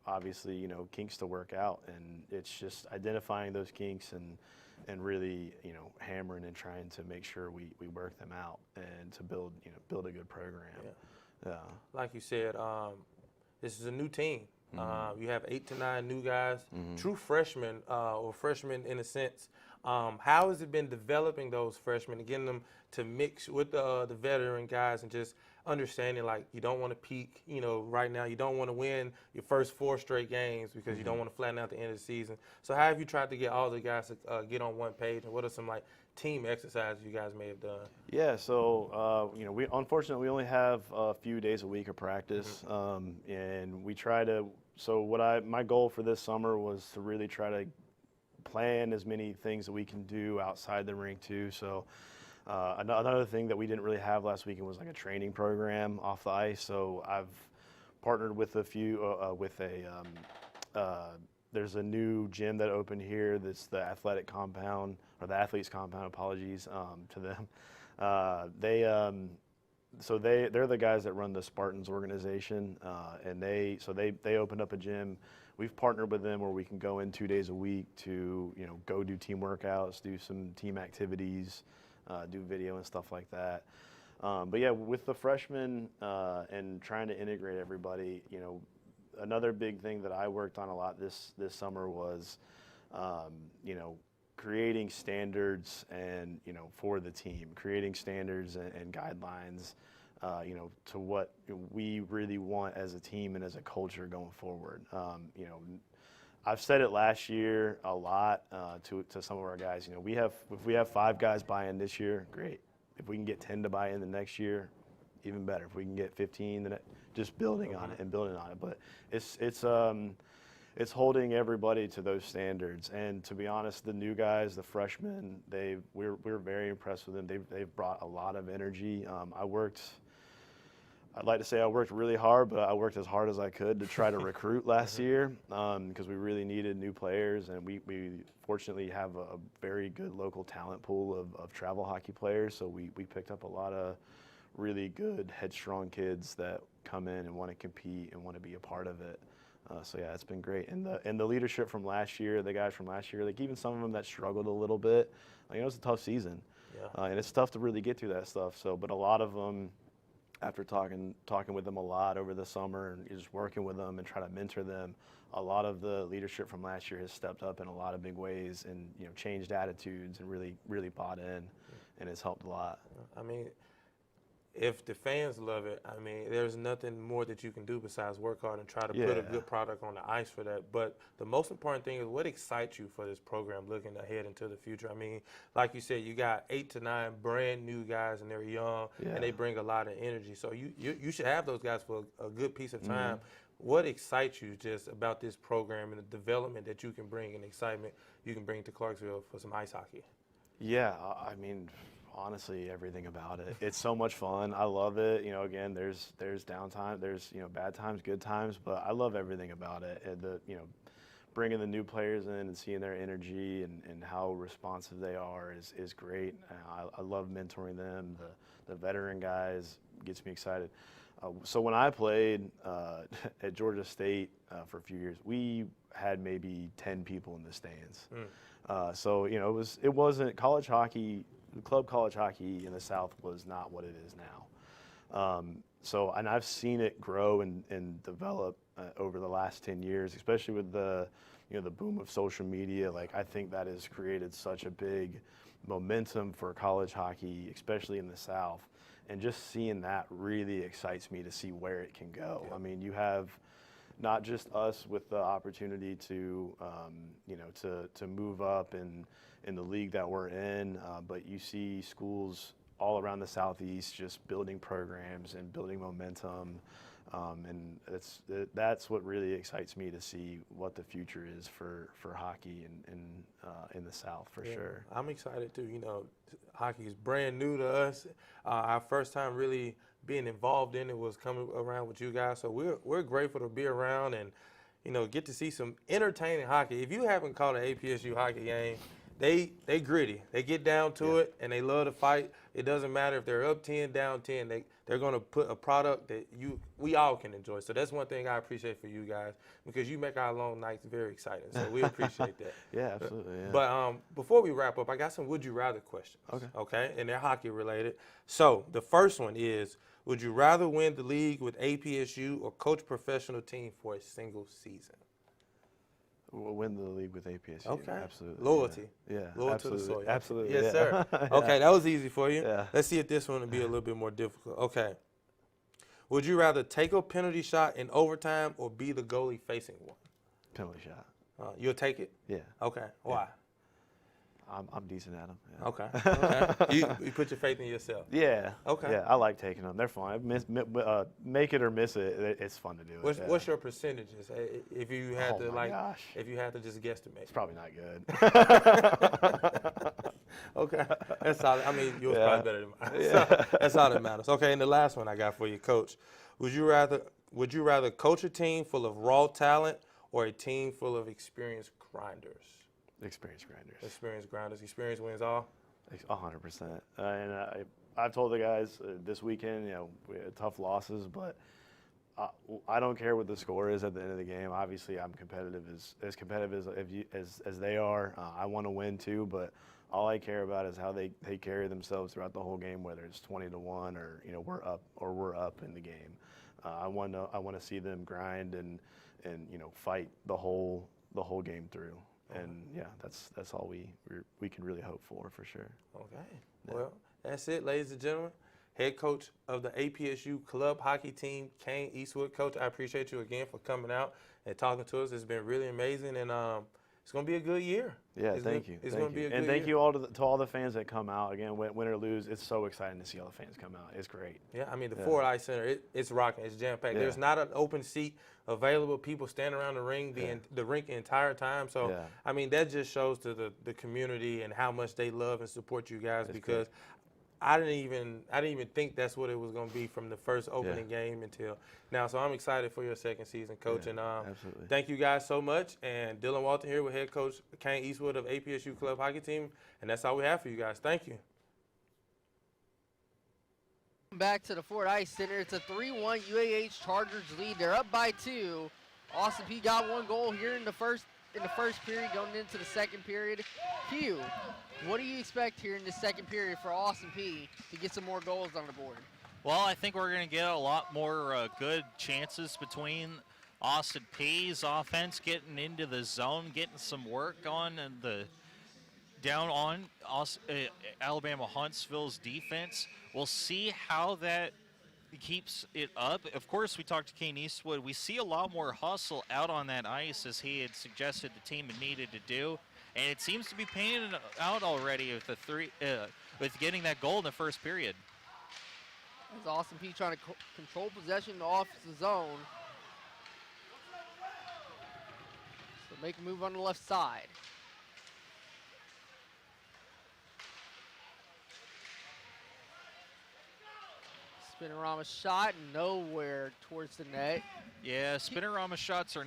obviously, kinks to work out, and it's just identifying those kinks and really, hammering and trying to make sure we work them out and to build a good program. Yeah. Like you said, this is a new team. You have 8 to 9 new guys, true freshmen, or freshmen in a sense. How has it been developing those freshmen and getting them to mix with the veteran guys and just understanding you don't want to peak, right now. You don't want to win your first 4 straight games because you don't want to flatten out the end of the season. So how have you tried to get all the guys to get on one page, and what are some team exercises you guys may have done? Yeah, so we unfortunately only have a few days a week of practice, and we try to. So my goal for this summer was to really try to plan as many things that we can do outside the rink too. So another thing that we didn't really have last weekend was a training program off the ice. So I've partnered with a few there's a new gym that opened here. That's the athletic compound, or the athletes compound. Apologies to them. They're the guys that run the Spartans organization, and they opened up a gym. We've partnered with them where we can go in 2 days a week to go do team workouts, do some team activities, do video and stuff like that. But yeah, with the freshmen and trying to integrate everybody, you know, another big thing that I worked on a lot this summer was, you know, creating standards and, you know, for the team, creating standards and guidelines, you know, to what we really want as a team and as a culture going forward. You know, I've said it last year a lot to some of our guys. You know, if we have 5 guys buy in this year, great. If we can get 10 to buy in the next year, even better. If we can get 15, then just building on it and building on it. But it's holding everybody to those standards. And to be honest, the new guys, the freshmen, we're very impressed with them. They've brought a lot of energy. I'd like to say I worked really hard, but I worked as hard as I could to try to recruit last year because we really needed new players, and we fortunately have a very good local talent pool of travel hockey players. So we picked up a lot of really good, headstrong kids that come in and want to compete and want to be a part of it. So yeah, it's been great. And the leadership from last year, the guys from last year, like even some of them that struggled a little bit, like, it was a tough season, and it's tough to really get through that stuff. So, but a lot of them, after talking with them a lot over the summer and just working with them and trying to mentor them, a lot of the leadership from last year has stepped up in a lot of big ways and, you know, changed attitudes and really bought in, and it's helped a lot. I mean, if the fans love it, I mean, there's nothing more that you can do besides work hard and try to put a good product on the ice for that. But the most important thing is what excites you for this program looking ahead into the future. I mean, like you said, you got 8 to 9 brand new guys, and they're young, and they bring a lot of energy. So you should have those guys for a good piece of time. What excites you just about this program and the development that you can bring and excitement you can bring to Clarksville for some ice hockey? Yeah, I mean, honestly, everything about it. It's so much fun. I love it. You know, again, there's downtime, there's, you know, bad times, good times, but I love everything about it. And you know, bringing the new players in and seeing their energy and how responsive they are is great. I love mentoring them. The veteran guys gets me excited. So when I played at Georgia State for a few years, we had maybe 10 people in the stands. So, you know, it wasn't college hockey. Club college hockey in the South was not what it is now. So, and I've seen it grow and develop over the last 10 years, especially with the boom of social media. Like, I think that has created such a big momentum for college hockey, especially in the South. And just seeing that really excites me to see where it can go. I mean, you have not just us with the opportunity to, you know, to move up in the league that we're in, but you see schools all around the Southeast just building programs and building momentum, and that's what really excites me to see what the future is for hockey in the South for sure. I'm excited too. You know, hockey is brand new to us. Our first time really being involved in it was coming around with you guys, so we're grateful to be around and, you know, get to see some entertaining hockey. If you haven't caught an APSU hockey game, they gritty. They get down to it, and they love to fight. It doesn't matter if they're up 10, down 10. They're going to put a product that we all can enjoy. So that's one thing I appreciate for you guys, because you make our long nights very exciting. So we appreciate that. Yeah, absolutely. Yeah. But before we wrap up, I got some would you rather questions. Okay, and they're hockey related. So the first one is, would you rather win the league with APSU or coach professional team for a single season? We'll win the league with APSU. Okay. Absolutely. Loyalty. Yeah. Loyal absolutely. to the soil. Absolutely. Yes, yeah. sir. Yeah. Okay, that was easy for you. Yeah. Let's see if this one will be a little bit more difficult. Okay. Would you rather take a penalty shot in overtime or be the goalie facing one? Penalty shot. You'll take it? Yeah. Okay. Why? I'm decent at them. Yeah. Okay. Okay. You put your faith in yourself. Yeah. Okay. Yeah, I like taking them. They're fun. Make it or miss it. It's fun to do. What's your percentages? If you had to gosh. if you had to just guesstimate. It's probably not good. Okay. That's all. I mean, yours probably better than mine. Yeah. So that's all that matters. Okay. And the last one I got for you, Coach. Would you rather coach a team full of raw talent or a team full of experienced grinders? Experienced grinders. Experienced grinders. Experience wins all? 100%. And I've told the guys this weekend, you know, we had tough losses, but I don't care what the score is at the end of the game. Obviously, I'm competitive as they are. I want to win too, but all I care about is how they carry themselves throughout the whole game, whether it's 20-1 or we're up in the game. I want to see them grind and fight the whole game through. And yeah, that's all we can really hope for sure. Okay. Yeah. Well, that's it, ladies and gentlemen. Head coach of the APSU club hockey team, Kane Eastwood. Coach, I appreciate you again for coming out and talking to us. It's been really amazing, and it's going to be a good year. Yeah, thank you. It's going to be a good year. And thank you all to all the fans that come out. Again, win or lose, it's so exciting to see all the fans come out. It's great. Yeah, I mean, the Ford Ice Center, it's rocking. It's jam-packed. Yeah. There's not an open seat available. People stand around the ring, the rink the entire time. So, I mean, that just shows to the community and how much they love and support you guys, because I didn't even think that's what it was going to be from the first opening game until now. So I'm excited for your second season, Coach. And absolutely. Thank you guys so much. And Dylan Walton here with head coach Kane Eastwood of APSU Club Hockey Team. And that's all we have for you guys. Thank you. Back to the Ford Ice Center. It's a 3-1 UAH Chargers lead. They're up by 2. Austin Peay got 1 goal here in the first period, going into the second period. Hugh, what do you expect here in the second period for Austin Peay to get some more goals on the board? Well, I think we're going to get a lot more good chances between Austin Peay's offense getting into the zone, getting some work on, and down on Alabama Huntsville's defense. We'll see how that keeps it up. Of course, we talked to Kane Eastwood. We see a lot more hustle out on that ice, as he had suggested the team had needed to do, and it seems to be paying out already with getting that goal in the first period. As Austin Peay trying to control possession off the zone. So make a move on the left side. Spinorama shot nowhere towards the net. Yeah, spinorama shots are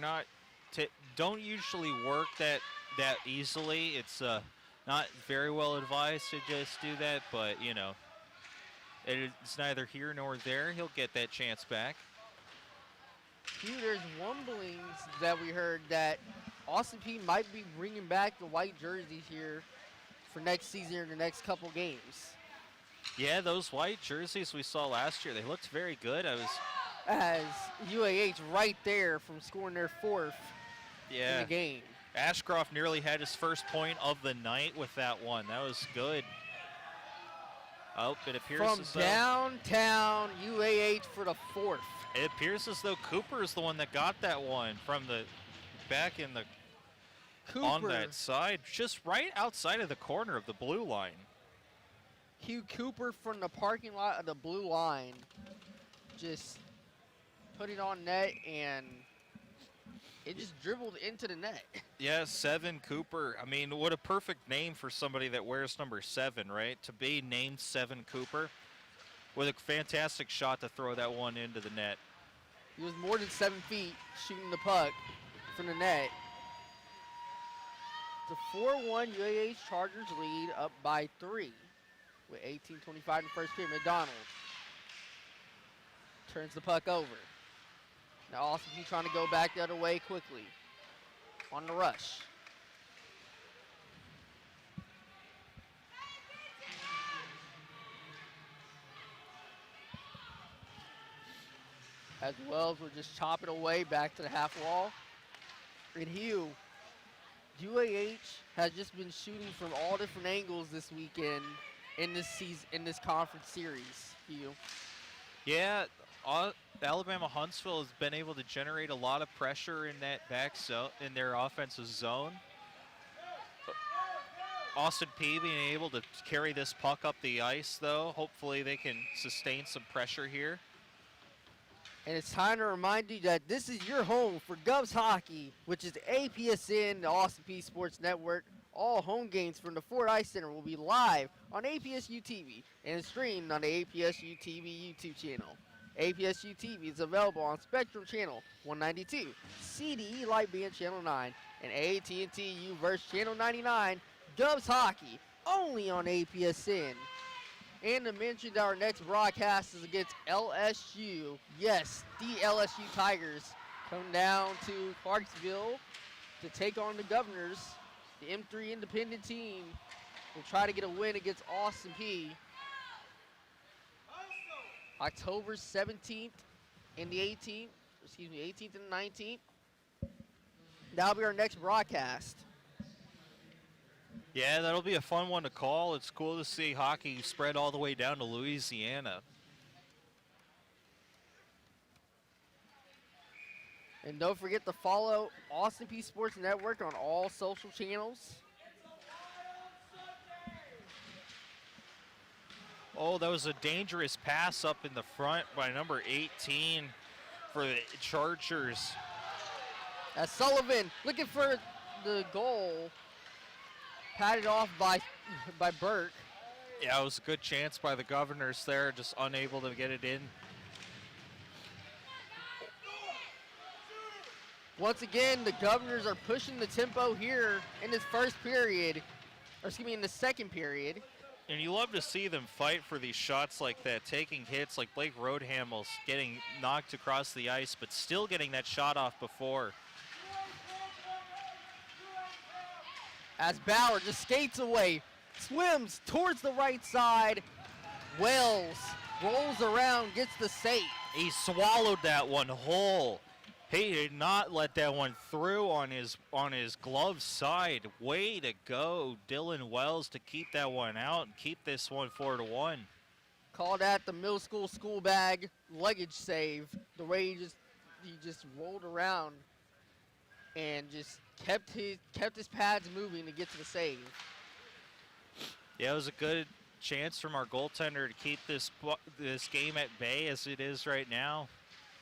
don't usually work that easily. It's not very well advised to just do that, but it's neither here nor there. He'll get that chance back. Hugh, there's rumblings that we heard that Austin Peay might be bringing back the white jerseys here for next season or the next couple games. Yeah, those white jerseys we saw last year, they looked very good. As UAH right there from scoring their 4th in the game. Ashcroft nearly had his first point of the night with that one. That was good. Oh, it appears from as though downtown UAH for the 4th. It appears as though Cooper is the one that got that one from the back in the on that side, just right outside of the corner of the blue line. Hugh Cooper from the parking lot of the blue line just put it on net, and it just dribbled into the net. Yeah, 7 Cooper. I mean, what a perfect name for somebody that wears number 7, right? To be named 7 Cooper with a fantastic shot to throw that one into the net. He was more than 7 feet shooting the puck from the net. It's a 4-1 UAH Chargers lead, up by 3. With 18:25 in the first period. McDonald turns the puck over. Now Austin Peay trying to go back the other way quickly on the rush. As Wells will just chop it away back to the half wall. And Hugh, UAH has just been shooting from all different angles this weekend in this season, in this conference series, Hugh. Yeah, Alabama Huntsville has been able to generate a lot of pressure in that back zone, in their offensive zone. Austin Peay being able to carry this puck up the ice, though. Hopefully they can sustain some pressure here. And it's time to remind you that this is your home for Govs Hockey, which is APSN, the Austin Peay Sports Network. All home games from the Ford Ice Center will be live on APSU-TV and streamed on the APSU-TV YouTube channel. APSU-TV is available on Spectrum Channel 192, CDE Lightband Channel 9, and AT&T Uverse Channel 99. Govs Hockey, only on APSN. And to mention that our next broadcast is against LSU. Yes, the LSU Tigers come down to Clarksville to take on the Governors. The M3 independent team will try to get a win against Austin Peay. October 17th and the 18th, 18th and 19th. That'll be our next broadcast. Yeah, that'll be a fun one to call. It's cool to see hockey spread all the way down to Louisiana. And don't forget to follow Austin Peay Sports Network on all social channels. Oh, that was a dangerous pass up in the front by number 18 for the Chargers. As Sullivan looking for the goal, patted off by Burke. Yeah, it was a good chance by the Governors there, just unable to get it in. Once again, the Governors are pushing the tempo here in this first period, or excuse me, in the second period. And you love to see them fight for these shots like that, taking hits like Blake Roadhamel's getting knocked across the ice, but still getting that shot off before. As Bauer just skates away, swims towards the right side. Wells rolls around, gets the save. He swallowed that one whole. He did not let that one through on his glove side. Way to go, Dylan Wells, to keep that one out and keep this one 4-1. Call that the middle school bag luggage save. The way he just rolled around and just kept his pads moving to get to the save. Yeah, it was a good chance from our goaltender to keep this game at bay as it is right now.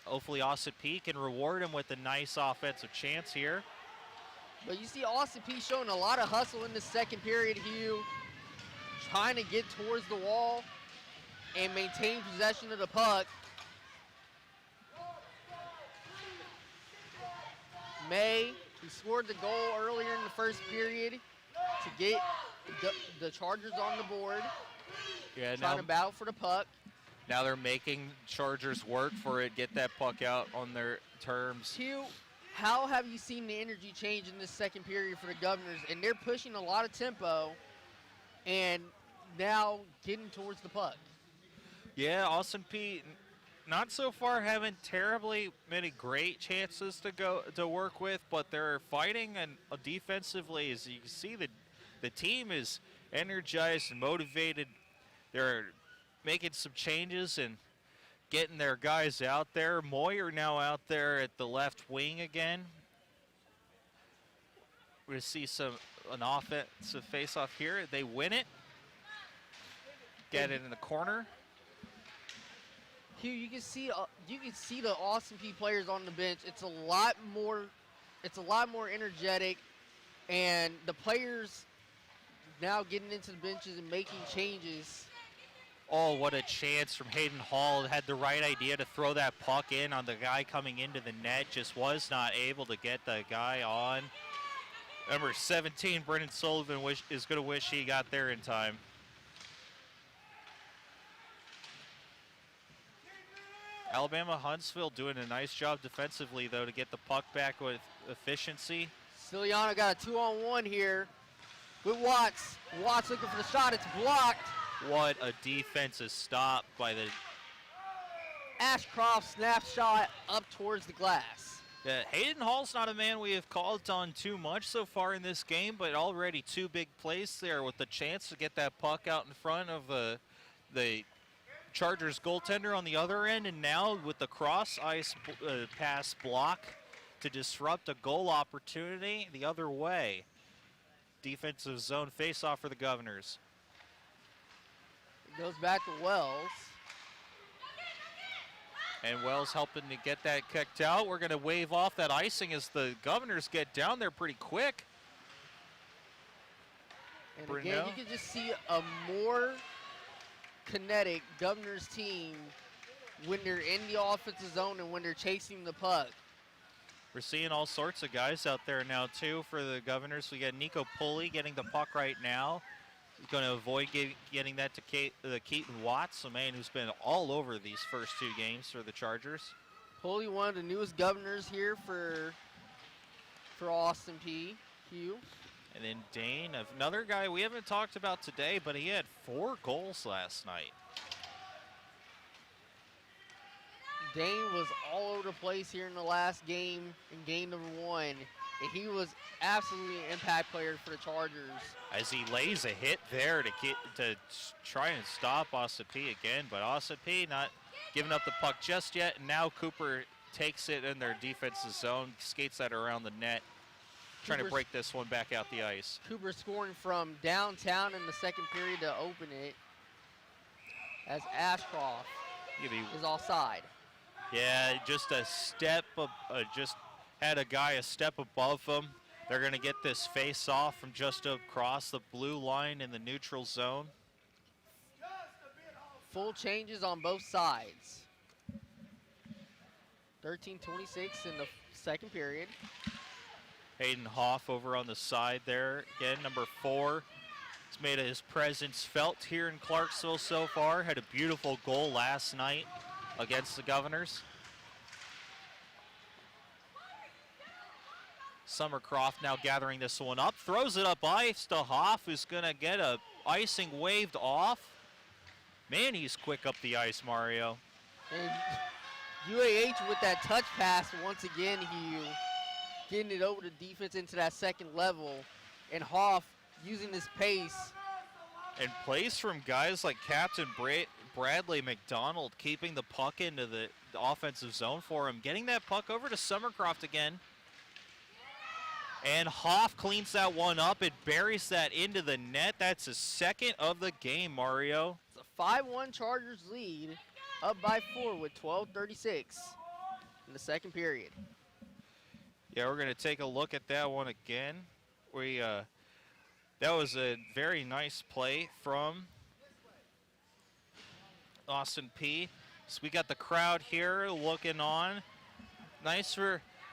Hopefully Austin Peay can reward him with a nice offensive chance here. But you see Austin Peay showing a lot of hustle in the second period, Hugh, trying to get towards the wall and maintain possession of the puck. May, who scored the goal earlier in the first period to get the Chargers on the board. Yeah, trying to battle for the puck. Now they're making Chargers work for it, get that puck out on their terms. Hugh, how have you seen the energy change in this second period for the Governors? And they're pushing a lot of tempo and now getting towards the puck. Yeah, Austin Peay not so far having terribly many great chances to work with, but they're fighting and defensively. As you can see, the team is energized and motivated. They're making some changes and getting their guys out there. Moyer now out there at the left wing again. We're going to see an offensive face-off here. They win it. Get it in the corner. Hugh, you can see the Austin Peay players on the bench. It's a lot more energetic, and the players now getting into the benches and making changes. Oh, what a chance from Hayden Hall. Had the right idea to throw that puck in on the guy coming into the net. Just was not able to get the guy on. Number 17, Brendan Sullivan, is going to wish he got there in time. Alabama Huntsville doing a nice job defensively, though, to get the puck back with efficiency. Ciliano got a 2-on-1 here with Watts. Watts looking for the shot. It's blocked. What a defensive stop by the Ashcroft snapshot up towards the glass. Yeah, Hayden Hall's not a man we have called on too much so far in this game, but already two big plays there with the chance to get that puck out in front of the Chargers goaltender on the other end, and now with the cross ice pass block to disrupt a goal opportunity the other way. Defensive zone face-off for the Governors. Goes back to Wells. And Wells helping to get that kicked out. We're going to wave off that icing as the Governors get down there pretty quick. And Bruno. again, you can just see a more kinetic Governors team when they're in the offensive zone and when they're chasing the puck. We're seeing all sorts of guys out there now, too, for the Governors. We got Nico Pulley getting the puck right now. going to avoid getting that to Keaton Watts, a man who's been all over these first 2 games for the Chargers. Pulley, one of the newest governors here for Austin Peay. Hugh. And then Dane, another guy we haven't talked about today, but he had 4 goals last night. Dane was all over the place here in the last game, in game number 1, and he was absolutely an impact player for the Chargers. As he lays a hit there to try and stop Austin Peay again, but Austin Peay not giving up the puck just yet, and now Cooper takes it in their defensive zone, skates that around the net, trying to break this one back out the ice. Cooper scoring from downtown in the second period to open it, as Ashcroft is offside. Yeah, just a step, just had a guy a step above him. They're going to get this face off from just across the blue line in the neutral zone. Full changes on both sides. 13:26 in the second period. Hayden Hoff over on the side there. Again, number 4. He's made his presence felt here in Clarksville so far. Had a beautiful goal last night against the Governors. Summercroft now gathering this one up. Throws it up ice to Hoff, who's going to get a icing waved off. Man, he's quick up the ice, Mario. And UAH with that touch pass once again, getting it over the defense into that second level. And Hoff using his pace. And plays from guys like Captain Bradley McDonald, keeping the puck into the offensive zone for him. Getting that puck over to Summercroft again. And Hoff cleans that one up. It buries that into the net. That's his 2nd of the game, Mario. It's a 5-1 Chargers lead, up by 4 with 12:36 in the second period. Yeah, we're going to take a look at that one again. That was a very nice play from Austin Peay. So we got the crowd here looking on.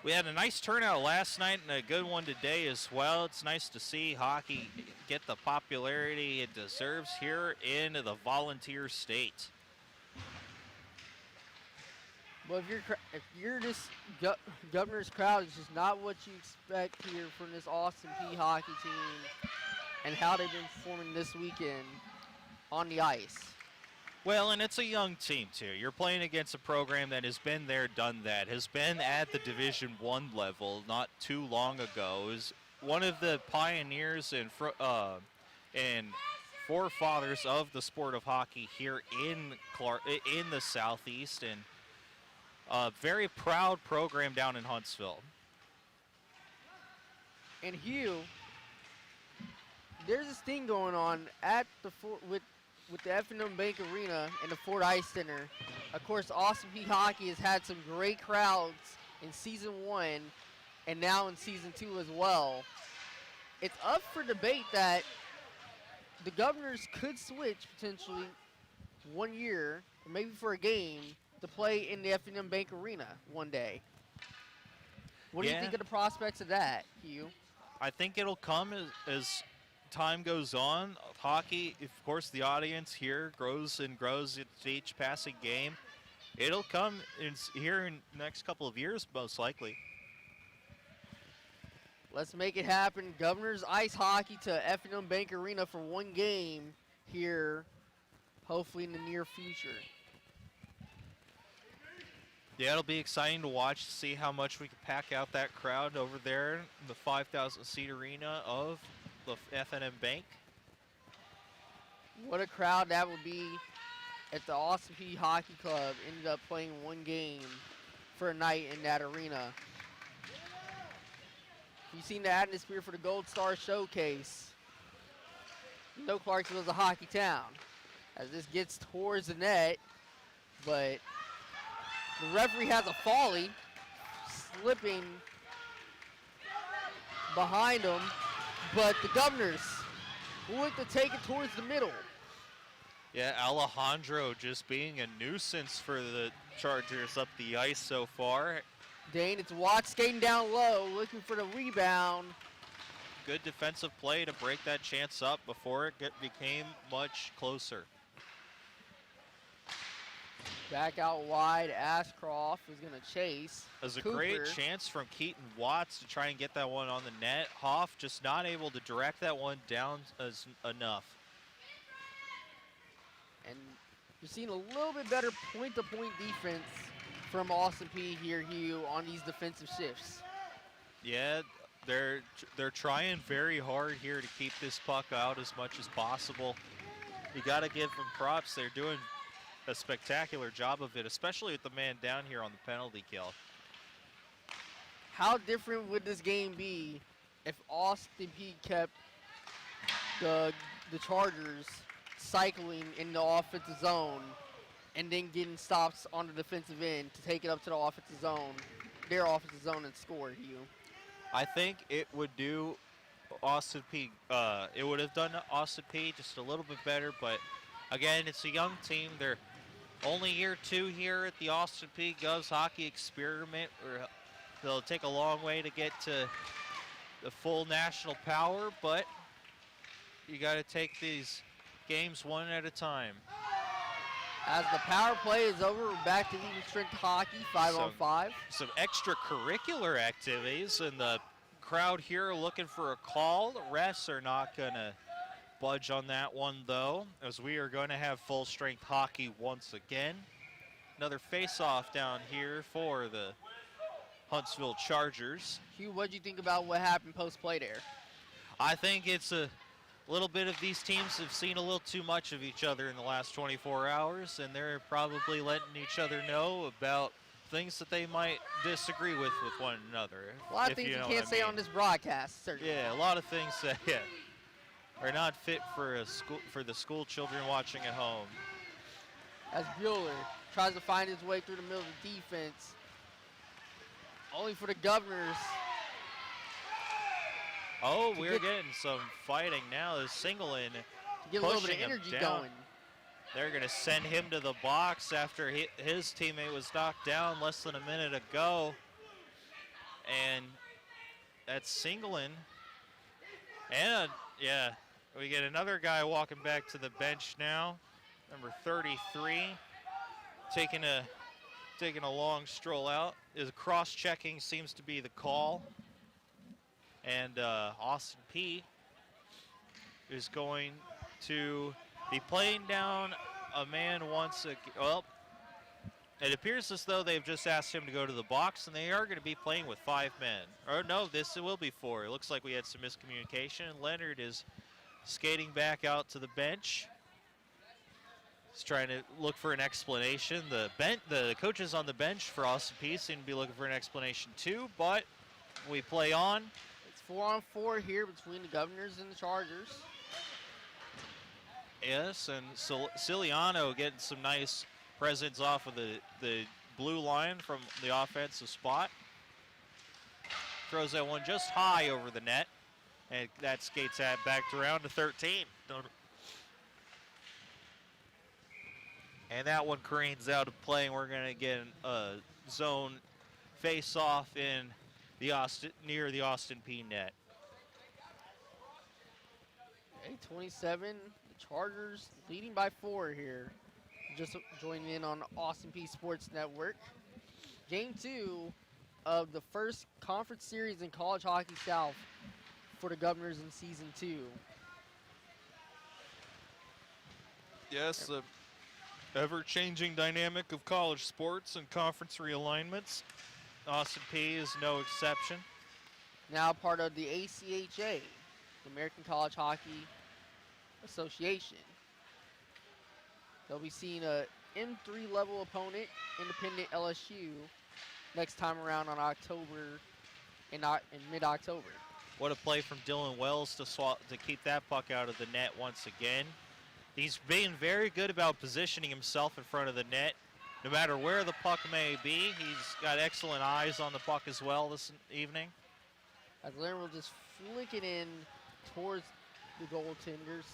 We had a nice turnout last night and a good one today as well. It's nice to see hockey get the popularity it deserves here in the Volunteer State. Well, if you're this Governor's crowd, it's just not what you expect here from this Austin Peay hockey team and how they've been performing this weekend on the ice. Well, and it's a young team, too. You're playing against a program that has been there, done that, has been at the Division I level not too long ago, is one of the pioneers and forefathers of the sport of hockey here in the Southeast, and a very proud program down in Huntsville. And Hugh, there's this thing going on at the with the F&M Bank Arena and the Ford Ice Center. Of course, Austin Peay hockey has had some great crowds in Season 1 and now in Season 2 as well. It's up for debate that the Governors could switch potentially 1 year, or maybe for a game, to play in the F&M Bank Arena one day. What do you think of the prospects of that, Hugh? I think it'll come as time goes on. Hockey, of course, the audience here grows and grows with each passing game. It'll come here in the next couple of years, most likely. Let's make it happen. Governors Ice Hockey to F&M Bank Arena for one game here, hopefully in the near future. Yeah, it'll be exciting to watch, to see how much we can pack out that crowd over there in the 5,000-seat arena of the F&M Bank. What a crowd that would be if the Austin Peay Hockey Club ended up playing one game for a night in that arena. You've seen the atmosphere for the Gold Star Showcase. You know Clarksville is a hockey town as this gets towards the net, but the referee has a folly, slipping behind him, but the Governors will look to take it towards the middle. Yeah, Alejandro just being a nuisance for the Chargers up the ice so far. Dane, it's Watts skating down low, looking for the rebound. good defensive play to break that chance up before it became much closer. Back out wide, Ashcroft is going to chase. There's a Cooper. great chance from Keaton Watts to try and get that one on the net. Hoff just not able to direct that one down enough. And you're seeing a little bit better point-to-point defense from Austin Peay here, Hugh, on these defensive shifts. Yeah, they're trying very hard here to keep this puck out as much as possible. You got to give them props. They're doing a spectacular job of it, especially with the man down here on the penalty kill. How different would this game be if Austin Peay kept the Chargers cycling in the offensive zone and then getting stops on the defensive end to take it up to the offensive zone, their offensive zone, and score, Hugh? I think it would do Austin Peay, it would have done Austin Peay just a little bit better, but again, it's a young team. They're only year 2 here at the Austin Peay Govs Hockey Experiment, where they'll take a long way to get to the full national power, but you got to take these games one at a time. As the power play is over, we're back to even strength hockey, 5-on-5. Some extracurricular activities, and the crowd here looking for a call. The refs are not going to budge on that one, though, as we are going to have full strength hockey once again. Another face-off down here for the Huntsville Chargers. Hugh, what do you think about what happened post-play there? I think it's a little bit of these teams have seen a little too much of each other in the last 24 hours, and they're probably letting each other know about things that they might disagree with one another. A lot of things you can't say on this broadcast, certainly. Yeah, a lot of things that are not fit for the school children watching at home. As Bueller tries to find his way through the middle of the defense, only for the Governors. Oh, we're getting some fighting now. The single in, to get a little bit of energy going. They're going to send him to the box after his teammate was knocked down less than a minute ago. And that's Singleton. And, yeah, we get another guy walking back to the bench now, number 33, taking a long stroll out. His cross-checking seems to be the call. And Austin Peay is going to be playing down a man once again. Well, it appears as though they've just asked him to go to the box, and they are going to be playing with 5 men. Or no, this will be 4. It looks like we had some miscommunication. Leonard is skating back out to the bench. He's trying to look for an explanation. The coaches on the bench for Austin Peay seem to be looking for an explanation too, but we play on. 4-on-4 here between the Governors and the Chargers. Yes, and Ciliano getting some nice presence off of the blue line from the offensive spot. Throws that one just high over the net, and that skates that back around to 13. And that one careens out of play, and we're going to get a zone face-off in near the Austin Peay net. 8:27, the Chargers leading by 4 here. Just joining in on Austin Peay Sports Network. Game 2 of the first conference series in College Hockey South for the Governors in Season 2. Yes, the ever-changing dynamic of college sports and conference realignments. Austin Peay is no exception. Now part of the ACHA, the American College Hockey Association. They'll be seeing a M3 level opponent, Independent LSU, next time around on in mid-October. What a play from Dylan Wells to keep that puck out of the net once again. He's being very good about positioning himself in front of the net. No matter where the puck may be, he's got excellent eyes on the puck as well this evening. As Leonard will just flick it in towards the goaltenders.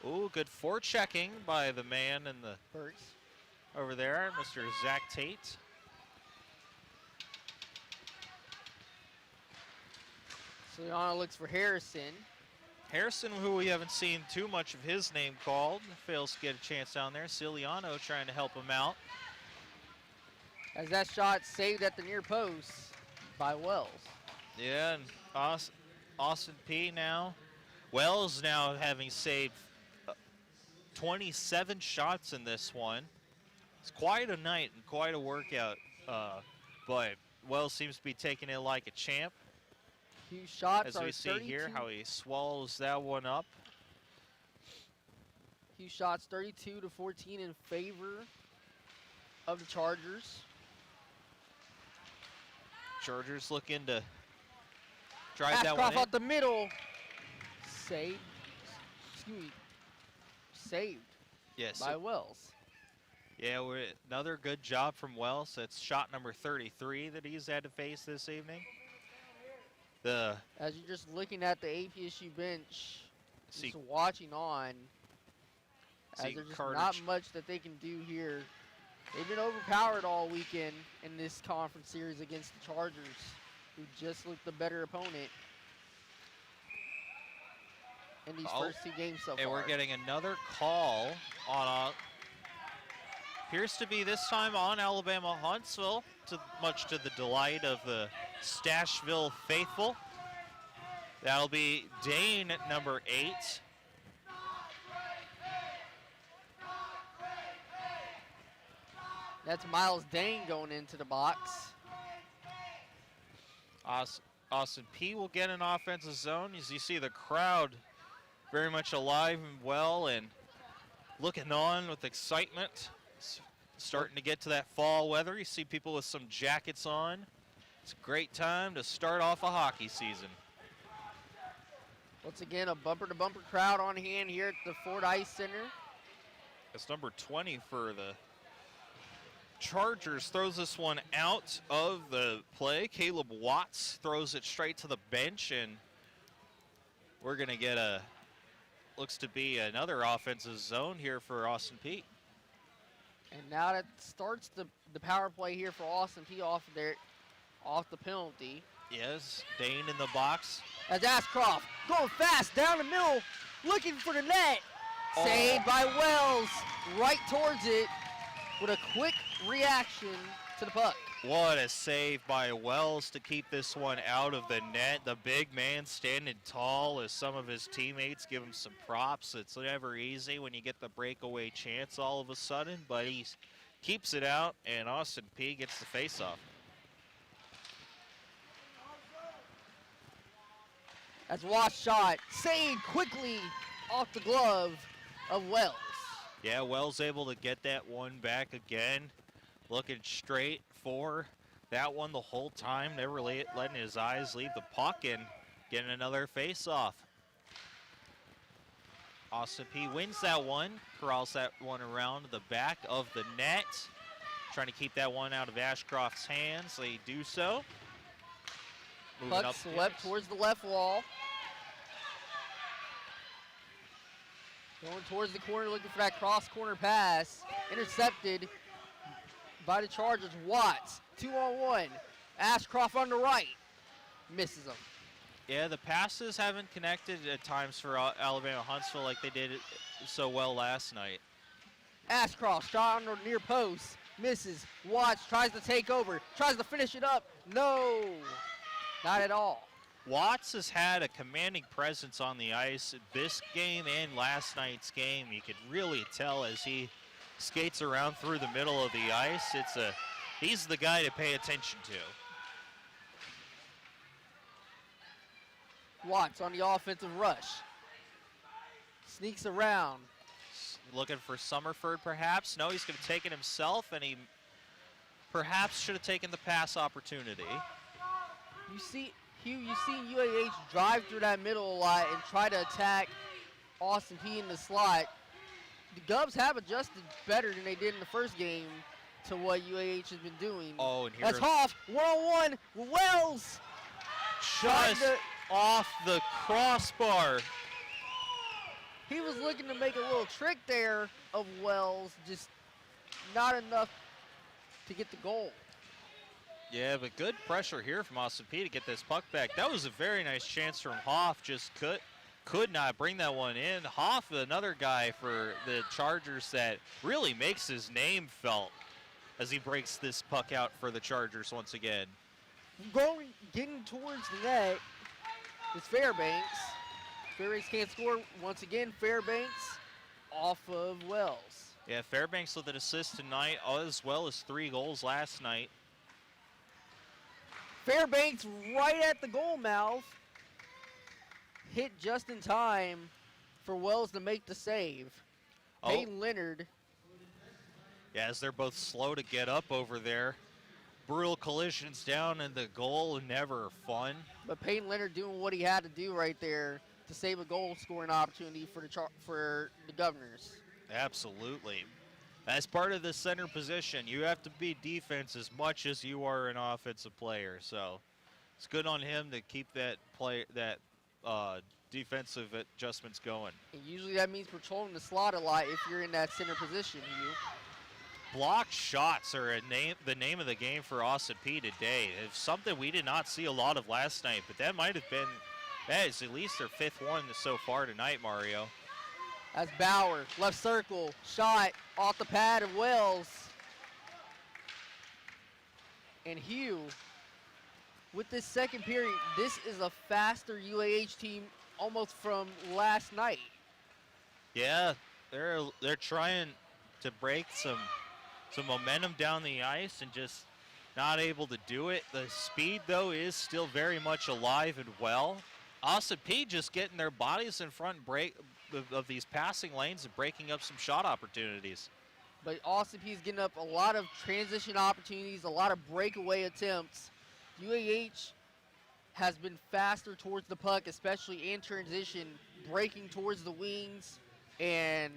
Ooh, good forechecking by the man in the Burks over there, Mr. Zach Tate. Ciliano looks for Harrison. Harrison, who we haven't seen too much of his name called, fails to get a chance down there. Ciliano trying to help him out. As that shot saved at the near post by Wells. Yeah, and Austin Peay now. Wells now having saved 27 shots in this one. It's quite a night and quite a workout, but Wells seems to be taking it like a champ. Few shots as we see here, how he swallows that one up. Few shots, 32-14 in favor of the Chargers. Chargers looking to drive that one Ashcroft in. out the middle. Saved. Excuse me. Saved Yes. by Wells. Yeah, another good job from Wells. That's shot number 33 that he's had to face this evening. As you're just looking at the APSU bench, See- just watching on, See as there's just Carter not much that they can do here. They've been overpowered all weekend in this conference series against the Chargers, who just looked the better opponent in these first two games so far. And we're getting another call on appears to be this time on Alabama Huntsville, much to the delight of the Stashville faithful. That'll be Dane at number 8. That's Miles Dane going into the box. Austin Peay will get an offensive zone. As you see the crowd very much alive and well and looking on with excitement. It's starting to get to that fall weather. You see people with some jackets on. It's a great time to start off a hockey season. Once again, a bumper-to-bumper crowd on hand here at the Ford Ice Center. It's number 20 for the Chargers. Throws this one out of the play. Caleb Watts throws it straight to the bench, and we're going to get looks to be another offensive zone here for Austin Peay. And now that starts the power play here for Austin Peay off the penalty. Yes, Dane in the box. As Ashcroft going fast down the middle, looking for the net. Saved by Wells, right towards it with a quick reaction to the puck. What a save by Wells to keep this one out of the net. The big man standing tall as some of his teammates give him some props. It's never easy when you get the breakaway chance all of a sudden, but he keeps it out, and Austin Peay gets the faceoff. That's Watts' shot, saved quickly off the glove of Wells. Yeah, Wells able to get that one back again. Looking straight for that one the whole time, never letting his eyes leave the puck and getting another face-off. Austin Peay wins that one, corrals that one around the back of the net. Trying to keep that one out of Ashcroft's hands. They do so. Moving Puck up swept towards the left wall. Going towards the corner, looking for that cross-corner pass. Intercepted by the Chargers. Watts, 2-on-1. Ashcroft on the right. Misses him. Yeah, the passes haven't connected at times for Alabama Huntsville like they did so well last night. Ashcroft shot on the near post. Misses. Watts tries to take over. Tries to finish it up. No, not at all. Watts has had a commanding presence on the ice this game and last night's game. You could really tell as he skates around through the middle of the ice. He's the guy to pay attention to. Watts on the offensive rush. Sneaks around. Looking for Summerford perhaps. No, he's going to take it himself, and he perhaps should have taken the pass opportunity. You see UAH drive through that middle a lot and try to attack Austin Peay in the slot. The Gubs have adjusted better than they did in the first game to what UAH has been doing. Oh, and here That's Hoff, one-on-one with Wells. just off the crossbar. He was looking to make a little trick there of Wells, just not enough to get the goal. Yeah, but good pressure here from Austin Peay to get this puck back. That was a very nice chance from Hoff. Just could not bring that one in. Hoff, another guy for the Chargers that really makes his name felt as he breaks this puck out for the Chargers once again. Getting towards the net is Fairbanks. Fairbanks can't score. Once again, Fairbanks off of Wells. Yeah, Fairbanks with an assist tonight, as well as 3 goals last night. Fairbanks right at the goal mouth. Hit just in time for Wells to make the save. Payne Leonard. Yeah, as they're both slow to get up over there. Brutal collisions down in the goal, never fun. But Payne Leonard doing what he had to do right there to save a goal scoring opportunity for the Governors. Absolutely. As part of the center position, you have to be defense as much as you are an offensive player. So it's good on him to keep that defensive adjustments going. And usually that means patrolling the slot a lot if you're in that center position, Blocked shots are the name of the game for Austin Peay today. It's something we did not see a lot of last night, but that is at least their 5th one so far tonight, Mario. That's Bauer, left circle, shot off the pad of Wells. And Hugh, with this second period, this is a faster UAH team almost from last night. Yeah, they're trying to break some momentum down the ice and just not able to do it. The speed, though, is still very much alive and well. Austin Peay just getting their bodies in front of these passing lanes and breaking up some shot opportunities. But Austin Peay is getting up a lot of transition opportunities, a lot of breakaway attempts. UAH has been faster towards the puck, especially in transition, breaking towards the wings, and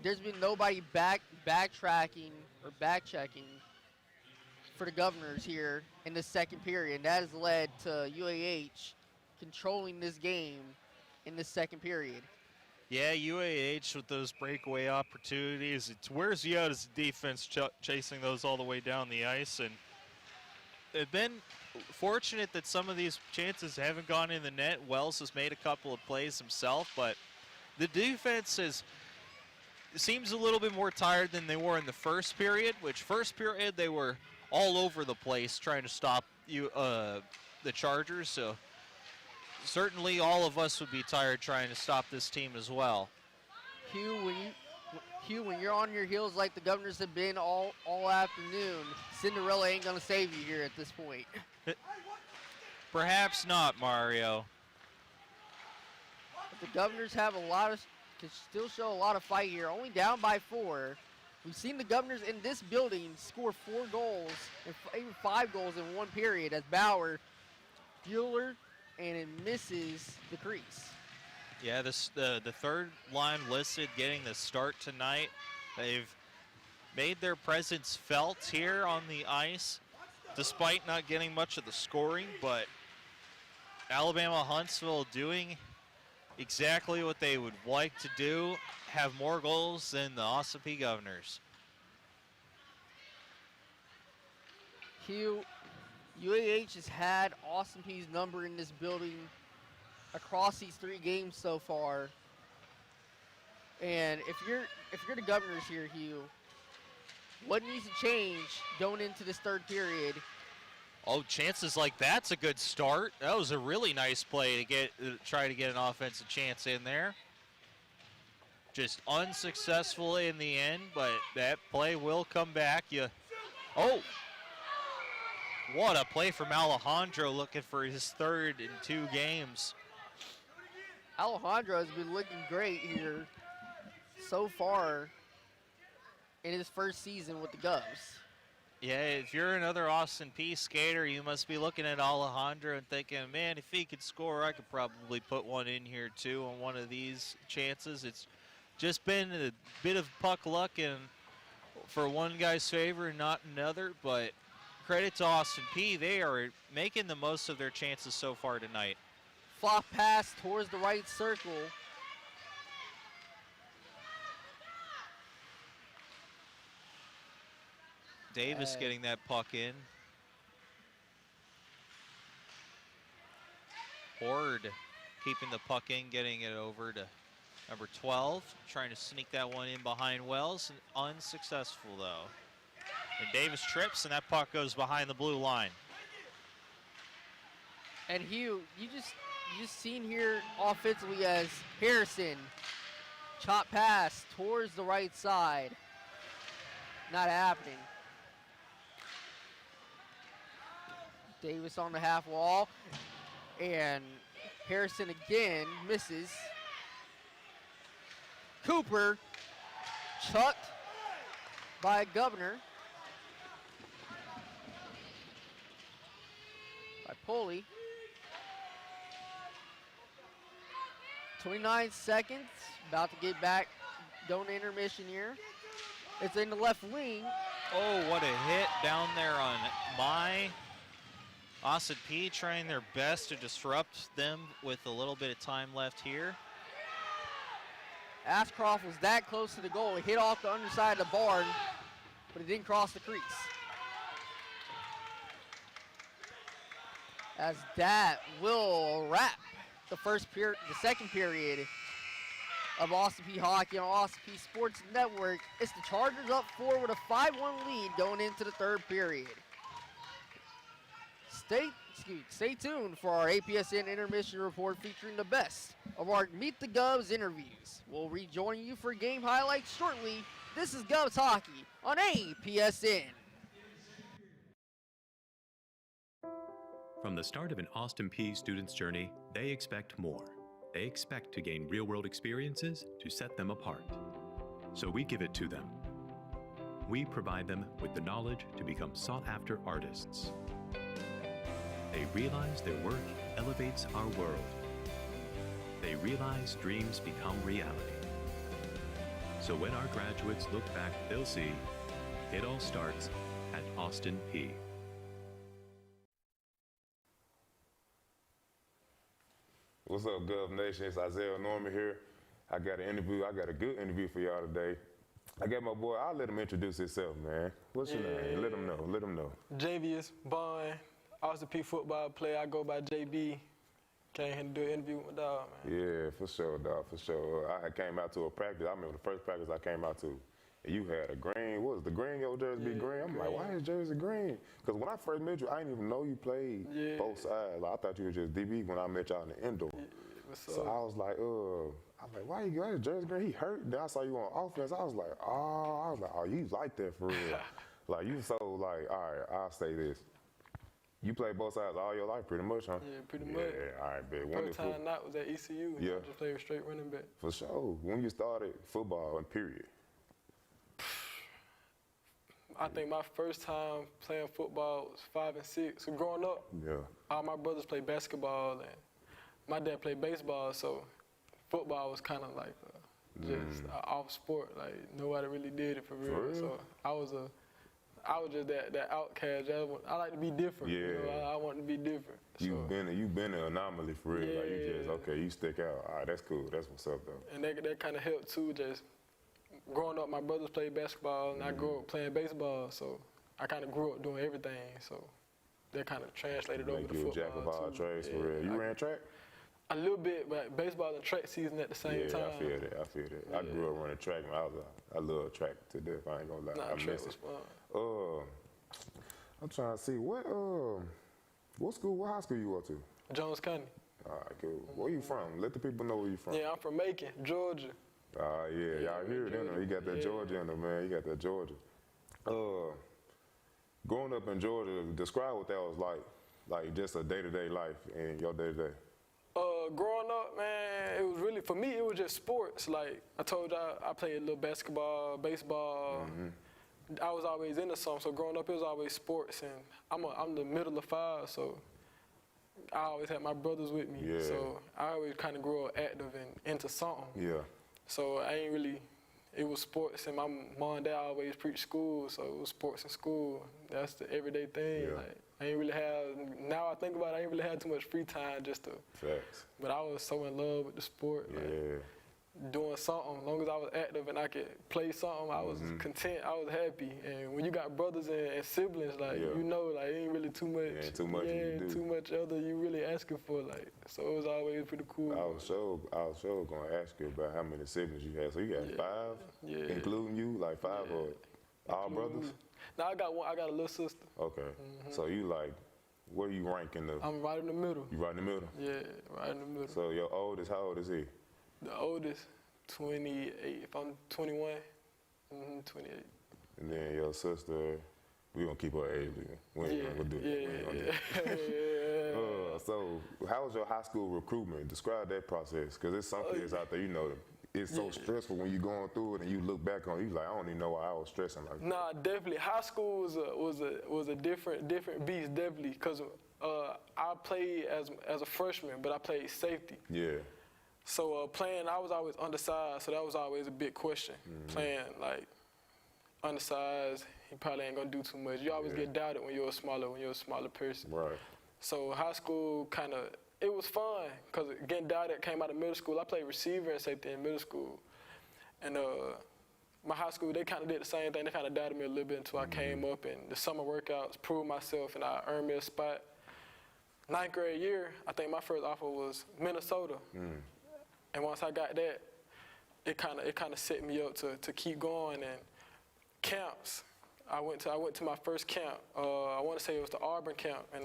there's been nobody backtracking or back-checking for the Governors here in the second period. And that has led to UAH controlling this game in the second period. Yeah, UAH with those breakaway opportunities, it wears you out as a defense chasing those all the way down the ice. And they've been fortunate that some of these chances haven't gone in the net. Wells has made a couple of plays himself, but the defense seems a little bit more tired than they were in the first period, which first period they were all over the place trying to stop the Chargers. So certainly all of us would be tired trying to stop this team as well. Hugh, when you're on your heels like the Governors have been all afternoon, Cinderella ain't going to save you here at this point. Perhaps not, Mario. But the Governors have can still show a lot of fight here. Only down by 4. We've seen the Governors in this building score 4 goals, and even 5 goals in one period as Bauer, Bueller, and it misses the crease. Yeah, the third line listed getting the start tonight. They've made their presence felt here on the ice, despite not getting much of the scoring, but Alabama Huntsville doing exactly what they would like to do, have more goals than the Austin Peay Governors. Hugh, UAH has had Austin Peay's number in this building across these 3 games so far. And if you're the Governors here, Hugh, what needs to change going into this third period? Oh, chances like that's a good start. That was a really nice play to try to get an offensive chance in there. Just unsuccessful in the end, but that play will come back. Oh, what a play from Alejandro, looking for his 3rd in 2 games. Alejandro has been looking great here so far in his first season with the Govs. Yeah, if you're another Austin Peay skater, you must be looking at Alejandro and thinking, man, if he could score, I could probably put one in here too on one of these chances. It's just been a bit of puck luck and for one guy's favor and not another, but credit to Austin Peay. They are making the most of their chances so far tonight. Flop pass towards the right circle. Davis getting that puck in. Horde keeping the puck in, getting it over to number 12, trying to sneak that one in behind Wells, unsuccessful though. And Davis trips, and that puck goes behind the blue line. And Hugh, you just seen here offensively as Harrison chop pass towards the right side. Not happening. Davis on the half wall, and Harrison again misses. Cooper chucked by Governor. By Pulley. 29 seconds, about to get back, going to intermission here. It's in the left wing. Oh, what a hit down there on Austin Peay trying their best to disrupt them with a little bit of time left here. Ashcroft was that close to the goal. It hit off the underside of the barn, but it didn't cross the crease. As that will wrap the second period of Austin Peay Hockey on Austin Peay Sports Network. It's the Chargers up 4 with a 5-1 lead going into the third period. Stay tuned for our APSN intermission report featuring the best of our Meet the Govs interviews. We'll rejoin you for game highlights shortly. This is Govs Hockey on APSN. From the start of an Austin Peay student's journey, they expect more. They expect to gain real-world experiences to set them apart. So we give it to them. We provide them with the knowledge to become sought-after artists. They realize their work elevates our world. They realize dreams become reality. So when our graduates look back, they'll see it all starts at Austin Peay. What's up, Gov Nation? It's Isaiah Norman here. I got a good interview for y'all today. I got my boy, I'll let him introduce himself, man. What's your name? Let him know. Javius Bond, Austin Peay football player. I go by JB. Came here to do an interview with my dog, man. Yeah, for sure, dog, for sure. I came out to a practice. I remember the first practice I came out to. And you had a green, what was the green, your jersey be green? I'm like, why is jersey green? Because when I first met you, I didn't even know you played both sides. Like, I thought you was just DB when I met y'all in the indoor. So I was like, why you got his jersey green? He hurt. Then I saw you on offense. I was like, oh, you like that for real. Like, you so like, all right, I'll say this. You played both sides all your life pretty much, huh? Yeah, pretty much. Yeah, all right, bet. First time out was at ECU. Yeah. I just played straight running back. For sure. When you started football, and period. I think my first time playing football was 5 and 6. So growing up, all my brothers played basketball and my dad played baseball, so football was kind of like just an off sport. Like nobody really did it for real. So I was just that outcast. I like to be different. Yeah. You know, I want to be different. You've been an anomaly for real. Like you just you stick out. All right, that's cool. That's what's up though. And that kind of helped too. Just growing up, my brothers played basketball, and I grew up playing baseball. So I kind of grew up doing everything. So that kind of translated over to football. You a jack of all trades for real. You ran track? A little bit, but baseball and track season at the same time. Yeah, I feel that. Yeah. I grew up running track. I love track to death. I ain't gonna lie. I track miss was it. fun. I'm trying to see what high school you went to? Jones County. All right, cool. Where you from? Let the people know where you from. Yeah, I'm from Macon, Georgia. Yeah, y'all hear it in there. You got that Georgia in there, man. You got that Georgia. Growing up in Georgia, describe what that was like just a day-to-day life in your day-to-day. Growing up, man, it was really, for me, it was just sports. Like I told y'all, I played a little basketball, baseball. I was always into something. So growing up, it was always sports. And I'm the middle of 5, so I always had my brothers with me. Yeah. So I always kind of grew up active and into something. Yeah. So I ain't really, it was sports. And my mom and dad always preached school, so it was sports in school. That's the everyday thing. Yeah. Like, I ain't really now I think about it, I ain't really had too much free time just to. Facts. But I was so in love with the sport. Yeah. Like, doing something. As long as I was active and I could play something, I was content. I was happy. And when you got brothers and siblings, like you know, like it ain't really too much. Yeah, too much. Too much other you really asking for. Like so, it was always pretty cool. I was sure gonna ask you about how many siblings you had. So you had 5, including you, like 5 or all brothers? No, I got one. I got a little sister. Okay. So you like, where you rank in the? I'm right in the middle. You right in the middle? Yeah, right in the middle. So your oldest, how old is he? The oldest, 28. If I'm 21, 28. And then your sister, we gonna keep her age. We ain't gonna do it. So how was your high school recruitment? Describe that process, because there's some kids out there, you know, it's so stressful when you're going through it and you look back on it, you like, I don't even know why I was stressing like that. Nah, definitely. High school was a different beast, definitely, because I played as a freshman, but I played safety. Yeah. So playing, I was always undersized, so that was always a big question. Playing like undersized, you probably ain't gonna do too much. You always get doubted when you're a smaller person. Right. So high school it was fun, because getting doubted came out of middle school. I played receiver and safety in middle school. And my high school, they kind of did the same thing. They kind of doubted me a little bit until I came up, and the summer workouts proved myself, and I earned me a spot. 9th grade year, I think my first offer was Minnesota. And once I got that, it kind of set me up to keep going. And camps, I went to my first camp. I want to say it was the Auburn camp, and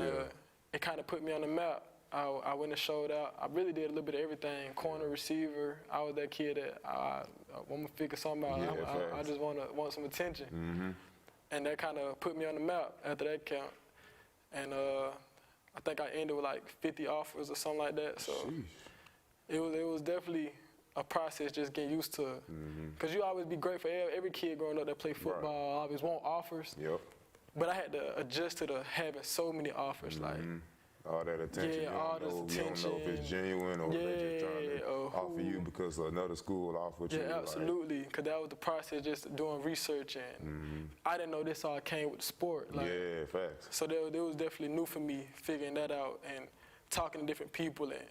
it kind of put me on the map. I went and showed out. I really did a little bit of everything. Corner, receiver. I was that kid that I want to figure something out. I just want some attention. And that kind of put me on the map after that camp. And I think I ended with like 50 offers or something like that. So it was definitely a process, just getting used to it. Because you always be great for every kid growing up that play football. Always want offers. But I had to adjust to having so many offers. Like. All that attention. Yeah, all this attention. You don't know if it's genuine or if they're just trying to offer you because another school offered you. Yeah, absolutely. Because that was the process, just doing research. And I didn't know this all came with the sport. Like, yeah, facts. So that was definitely new for me, figuring that out and talking to different people. And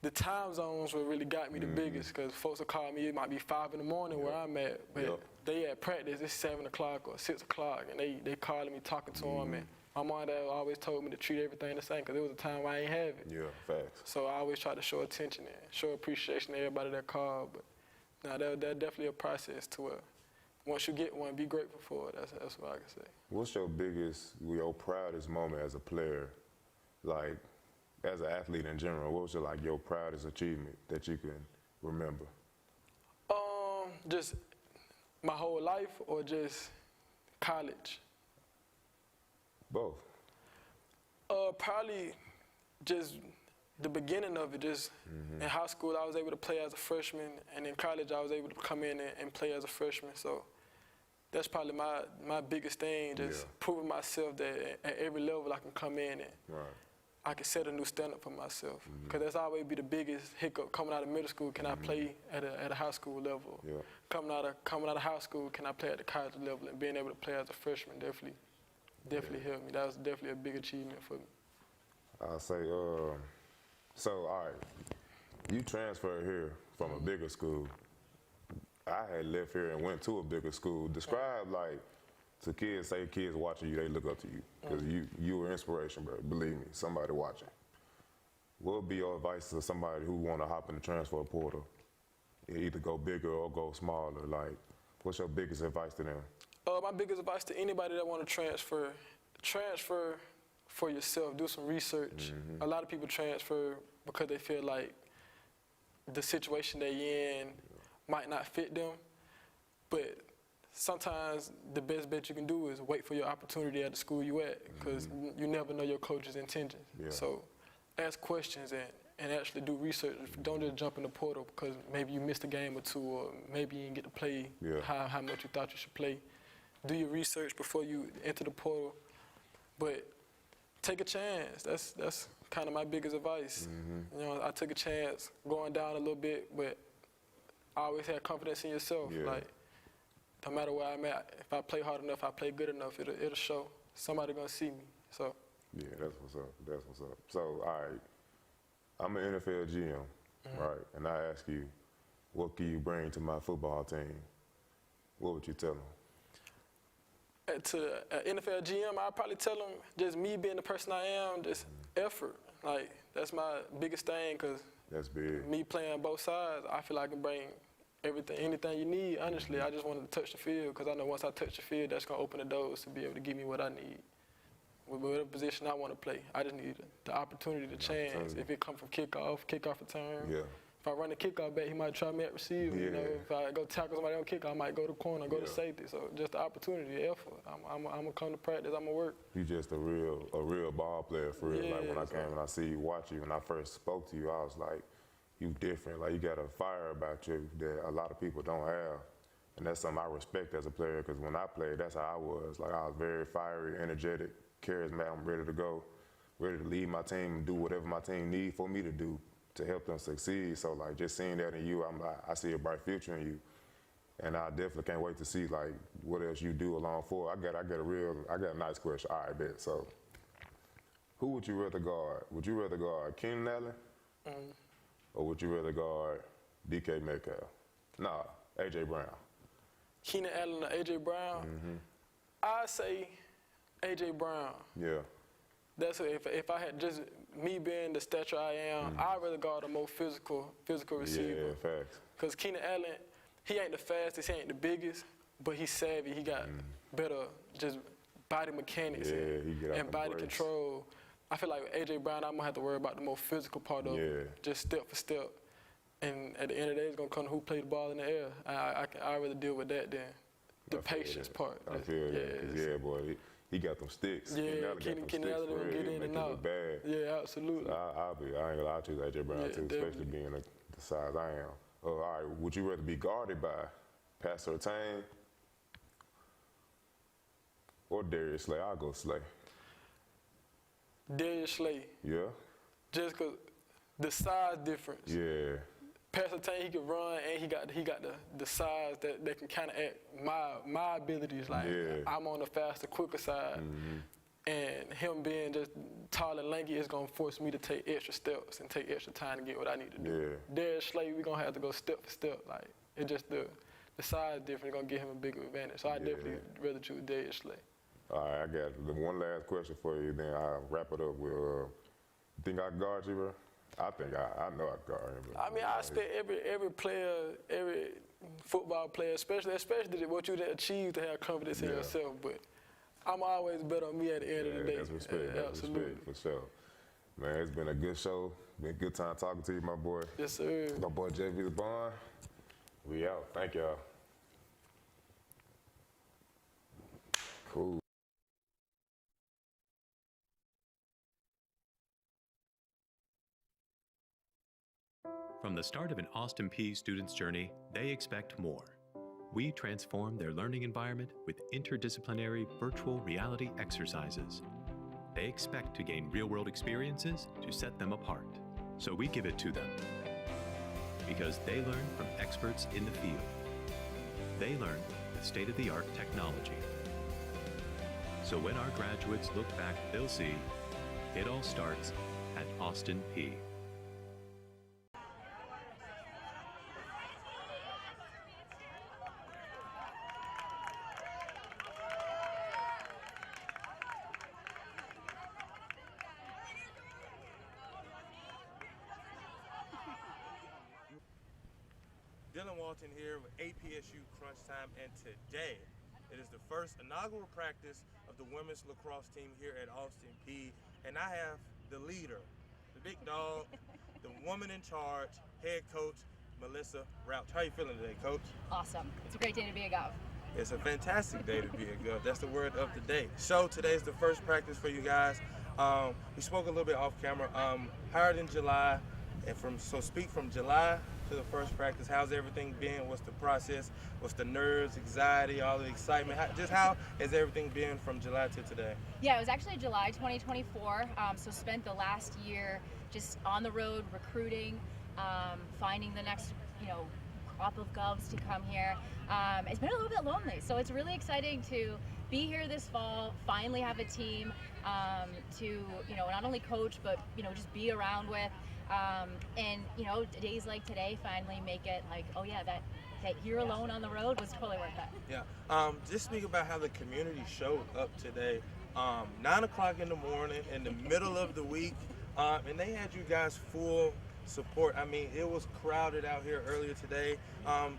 the time zones what really got me the biggest, because folks will call me, it might be 5 in the morning where I'm at, but they at practice, it's 7 o'clock or 6 o'clock, and they calling me, talking to them. And my mom and dad always told me to treat everything the same, because there was a time I ain't have it. Yeah, facts. So I always try to show attention and show appreciation to everybody that called. But now that's definitely a process to once you get one, be grateful for it. That's what I can say. What's your your proudest moment as a player, like as an athlete in general? What was your proudest achievement that you can remember? Just my whole life, or just college? Both. Probably just the beginning of it. Just in high school, I was able to play as a freshman, and in college, I was able to come in and play as a freshman. So that's probably my biggest thing, just proving myself that at every level I can come in and I can set a new standard for myself. Because that's always be the biggest hiccup coming out of middle school. Can I play at a high school level? Coming out of high school, can I play at the college level? And being able to play as a freshman definitely helped me. That was definitely a big achievement for me. I'll say, so all right, you transferred here from a bigger school. I had left here and went to a bigger school. Describe to kids, say kids watching you, they look up to you, because you were inspiration, bro. Believe me, somebody watching. What would be your advice to somebody who want to hop in the transfer portal, either go bigger or go smaller? What's your biggest advice to them? My biggest advice to anybody that want to transfer for yourself. Do some research. A lot of people transfer because they feel like the situation they're in might not fit them, but sometimes the best bet you can do is wait for your opportunity at the school you at, because you never know your coach's intentions. So ask questions and actually do research. Don't just jump in the portal because maybe you missed a game or two, or maybe you didn't get to play how much you thought you should play. Do your research before you enter the portal, but take a chance. That's kind of my biggest advice. You know, I took a chance going down a little bit, but I always had confidence in yourself. Like, no matter where I'm at, if I play hard enough, I play good enough, it'll show. Somebody gonna see me. So. Yeah, that's what's up. That's what's up. So, all right, I'm an NFL GM, right? And I ask you, what can you bring to my football team? What would you tell them? To an NFL GM, I'd probably tell them just me being the person I am, just effort. Like, that's my biggest thing, because That's big. me playing both sides, I feel like I can bring everything, anything you need. Honestly, I just wanted to touch the field, because I know once I touch the field, that's going to open the doors to be able to give me what I need. With whatever position I want to play, I just need the opportunity, the chance. If it come from kickoff return. Yeah. If I run the kickoff back, he might try me at receiver. You know, if I go tackle somebody on kickoff, I might go to corner, go to safety. So just the opportunity, the effort. I'm gonna come to practice. I'm gonna work. You just a real ball player for real. Yeah, like when I came and I see you, watch you, when I first spoke to you, I was like, you different. Like you got a fire about you that a lot of people don't have. And that's something I respect as a player, because when I played, that's how I was. Like I was very fiery, energetic, charismatic. I'm ready to go, ready to lead my team and do whatever my team need for me to do to help them succeed. So like just seeing that in you, I see a bright future in you, and I definitely can't wait to see like what else you do along for. I got a nice question. All right, bet. So who would you rather guard? Would you rather guard Keenan Allen, or would you rather guard DK Metcalf? Nah, AJ Brown. Keenan Allen or AJ Brown? I say AJ Brown. Yeah. That's if I had just me being the stature I am, I'd rather guard a more physical receiver. Yeah, facts. Because Keenan Allen, he ain't the fastest, he ain't the biggest, but he's savvy. He got better just body mechanics and body control. I feel like with AJ Brown, I'm gonna have to worry about the more physical part of it, just step for step. And at the end of the day, it's gonna come to who play the ball in the air. I'd rather deal with that than the patience part. I feel that. Yeah, boy. He got them sticks. Yeah, Keenan Allen will get in and out. Bad. Yeah, absolutely. I ain't gonna lie to you, AJ Brown too, definitely. especially being the size I am. All right, would you rather be guarded by Pat Surtain or Darius Slay? I'll go Slay. Darius Slay. Yeah? Just because the size difference. Yeah. Pat Surtain, he can run, and he got the size that can kind of act my abilities. Like I'm on the faster, quicker side, and him being just tall and lanky is gonna force me to take extra steps and take extra time to get what I need to do. Darius Slay, we gonna have to go step for step. Like it just the size difference gonna give him a bigger advantage. So I definitely rather choose Darius Slay. All right, I got one last question for you. Then I'll wrap it up with. Think I can guard you, bro? I think I know I can guard him. I mean, I expect every player, every football player, especially what you achieve to have confidence in yourself. But I'm always bet on me at the end of the day. That's respect. Absolutely. Respect, for sure. Man, it's been a good show. Been a good time talking to you, my boy. Yes, sir. My boy JV the Bond. We out. Thank y'all. Cool. From the start of an Austin Peay student's journey, they expect more. We transform their learning environment with interdisciplinary virtual reality exercises. They expect to gain real-world experiences to set them apart. So we give it to them. Because they learn from experts in the field. They learn with state-of-the-art technology. So when our graduates look back, they'll see it all starts at Austin Peay. Dylan Walton here with APSU Crunch Time, and today it is the first inaugural practice of the women's lacrosse team here at Austin Peay, and I have the leader, the big dog, the woman in charge, head coach, Melissa Rauch. How you feeling today, Coach? Awesome. It's a great day to be a Gov. It's a fantastic day to be a Gov. That's the word of the day. So today's the first practice for you guys. We spoke a little bit off camera. Hired in July, and speak from July to the first practice. How's everything been? What's the process? What's the nerves, anxiety, all the excitement? How has everything been from July to today? Yeah, it was actually July 2024. So spent the last year just on the road recruiting, finding the next, crop of Govs to come here. It's been a little bit lonely, so it's really exciting to be here this fall, finally have a team to, not only coach, but, just be around with. And you know, days like today finally make it like, oh yeah, that year alone on the road was totally worth it. Yeah. Just speak about how the community showed up today. 9 o'clock in the morning, in the middle of the week, and they had you guys full support. I mean, it was crowded out here earlier today.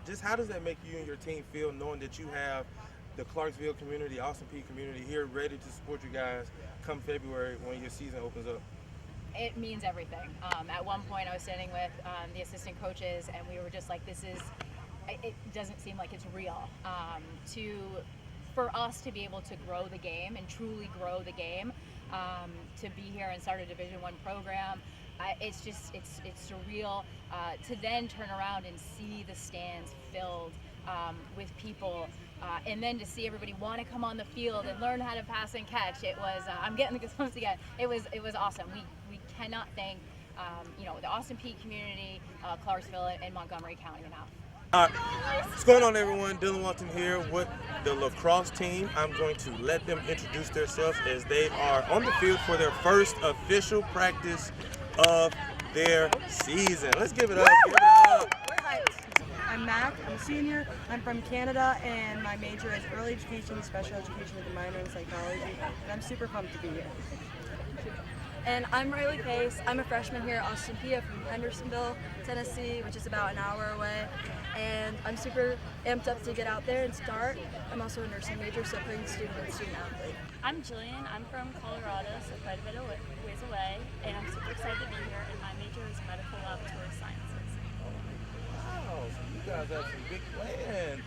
Just how does that make you and your team feel, knowing that you have the Clarksville community, Austin Peay community here ready to support you guys come February when your season opens up? It means everything. At one point I was sitting with the assistant coaches and we were just like, it doesn't seem like it's real. For us to be able to grow the game and truly grow the game, to be here and start a Division I program, it's surreal. To then turn around and see the stands filled with people, and then to see everybody want to come on the field and learn how to pass and catch. It was, I'm getting the goosebumps again. It was awesome. We cannot thank the Austin Peay community, Clarksville, and Montgomery County enough. What's going on, everyone? Dylan Walton here with the Lacrosse team. I'm going to let them introduce themselves as they are on the field for their first official practice of their season. Let's give it up. Give it up. I'm Mac. I'm a senior. I'm from Canada, and my major is early education, special education with a minor in psychology. And I'm super pumped to be here. And I'm Riley Pace. I'm a freshman here at Austin Peay from Hendersonville, Tennessee, which is about an hour away. And I'm super amped up to get out there and start. I'm also a nursing major, so playing student and student athlete. I'm Jillian. I'm from Colorado, so quite a bit of ways away. And I'm super excited to be here. And my major is medical laboratory sciences. Wow, so you guys have some big plans.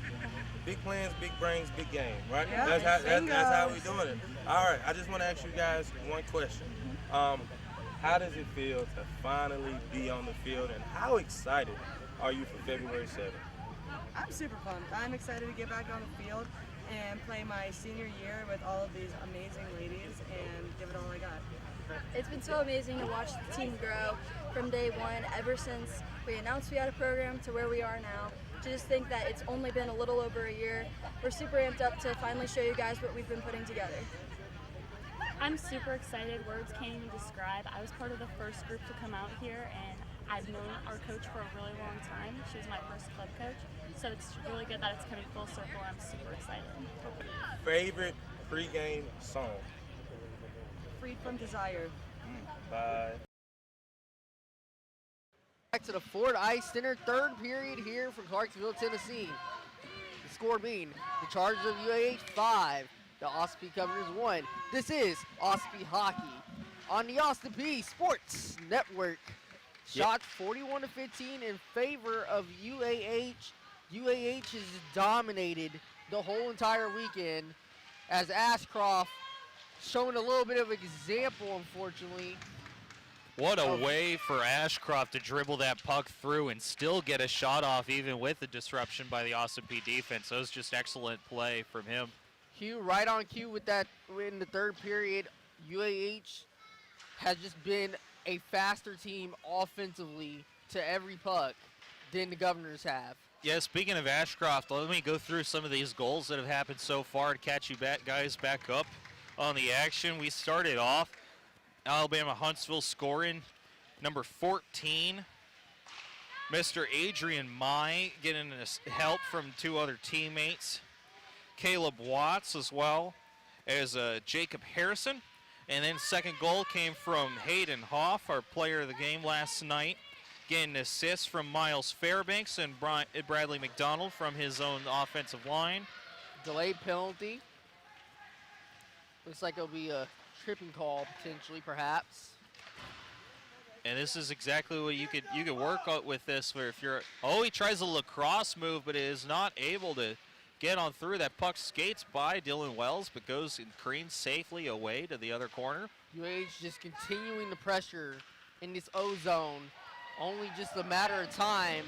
Big plans, big brains, big game, right? Yeah, that's how we doing it. All right, I just want to ask you guys one question. How does it feel to finally be on the field, and how excited are you for February 7th? I'm super pumped. I'm excited to get back on the field and play my senior year with all of these amazing ladies and give it all I got. It's been so amazing to watch the team grow from day one, ever since we announced we had a program to where we are now. To just think that it's only been a little over a year. We're super amped up to finally show you guys what we've been putting together. I'm super excited. Words can't even describe. I was part of the first group to come out here, and I've known our coach for a really long time. She was my first club coach, so it's really good that it's coming full circle. I'm super excited. Favorite pregame song? Freed from Desire. Bye. Back to the Ford Ice Center, third period here for Clarksville, Tennessee. The score being the Chargers of UAH 5, the Austin Peay Governors 1. This is Austin Peay Hockey on the Austin Peay Sports Network. Shot 41-15 in favor of UAH. UAH has dominated the whole entire weekend as Ashcroft showing a little bit of example, unfortunately. What a way for Ashcroft to dribble that puck through and still get a shot off even with the disruption by the Austin Peay defense. That was just excellent play from him. Cue, right on cue with that in the third period. UAH has just been a faster team offensively to every puck than the Governors have. Yeah, speaking of Ashcroft, let me go through some of these goals that have happened so far to catch you guys back up on the action. We started off Alabama Huntsville scoring number 14. Mr. Adrian Mai getting help from two other teammates. Caleb Watts as well as Jacob Harrison. And then second goal came from Hayden Hoff, our player of the game last night. Getting an assist from Miles Fairbanks and Bradley McDonald from his own offensive line. Delayed penalty. Looks like it'll be a tripping call potentially, perhaps. And this is exactly what you could work out with this. Where if you're, he tries a lacrosse move, but is not able to get on through. That puck skates by Dylan Wells, but goes and creams safely away to the other corner. UAH just continuing the pressure in this O zone. Only just a matter of time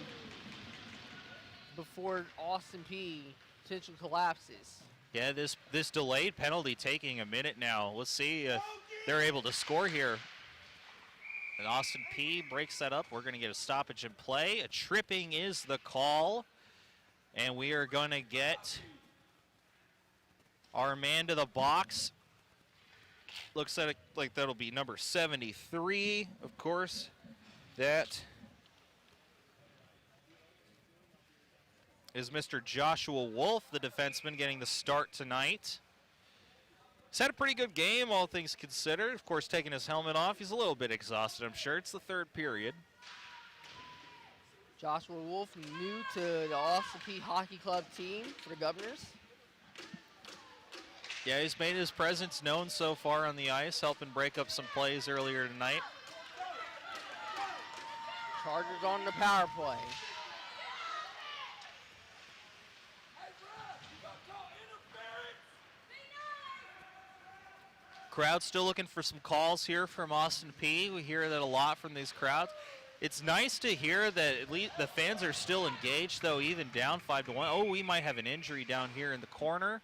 before Austin Peay potentially collapses. Yeah, this delayed penalty taking a minute now. Let's see if they're able to score here. And Austin Peay breaks that up. We're going to get a stoppage in play. A tripping is the call. And we are going to get our man to the box. Looks like that'll be number 73, of course. That is Mr. Joshua Wolf, the defenseman, getting the start tonight. He's had a pretty good game, all things considered. Of course, taking his helmet off. He's a little bit exhausted, I'm sure. It's the third period. Joshua Wolf, new to the Austin Peay Hockey Club team for the Governors. Yeah, he's made his presence known so far on the ice, helping break up some plays earlier tonight. Chargers on the power play. Crowd still looking for some calls here from Austin Peay. We hear that a lot from these crowds. It's nice to hear that at least the fans are still engaged, though, even down 5-1. Oh, we might have an injury down here in the corner.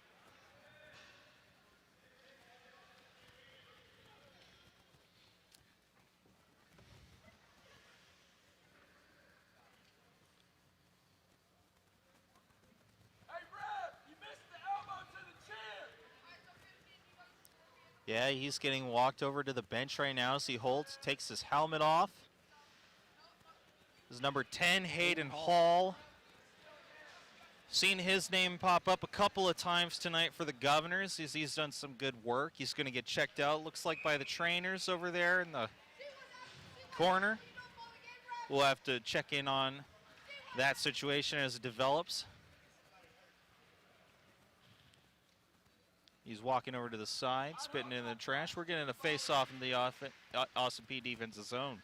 Yeah, he's getting walked over to the bench right now as he takes his helmet off. This is number 10, Hayden Hall. Seen his name pop up a couple of times tonight for the Governors. He's done some good work. He's going to get checked out, looks like, by the trainers over there in the corner. We'll have to check in on that situation as it develops. He's walking over to the side, spitting in the trash. We're getting a face-off in the Austin Peay defensive zone.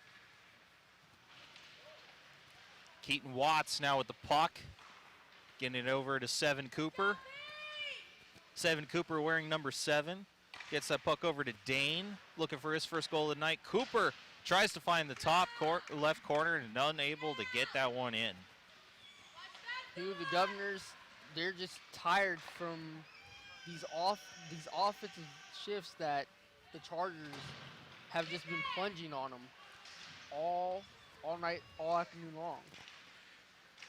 Keaton Watts now with the puck. Getting it over to 7 Cooper. 7 Cooper wearing number 7. Gets that puck over to Dane, looking for his first goal of the night. Cooper tries to find the top left corner and unable to get that one in. The Governors, they're just tired from these offensive shifts that the Chargers have just been plunging on them all night, all afternoon long.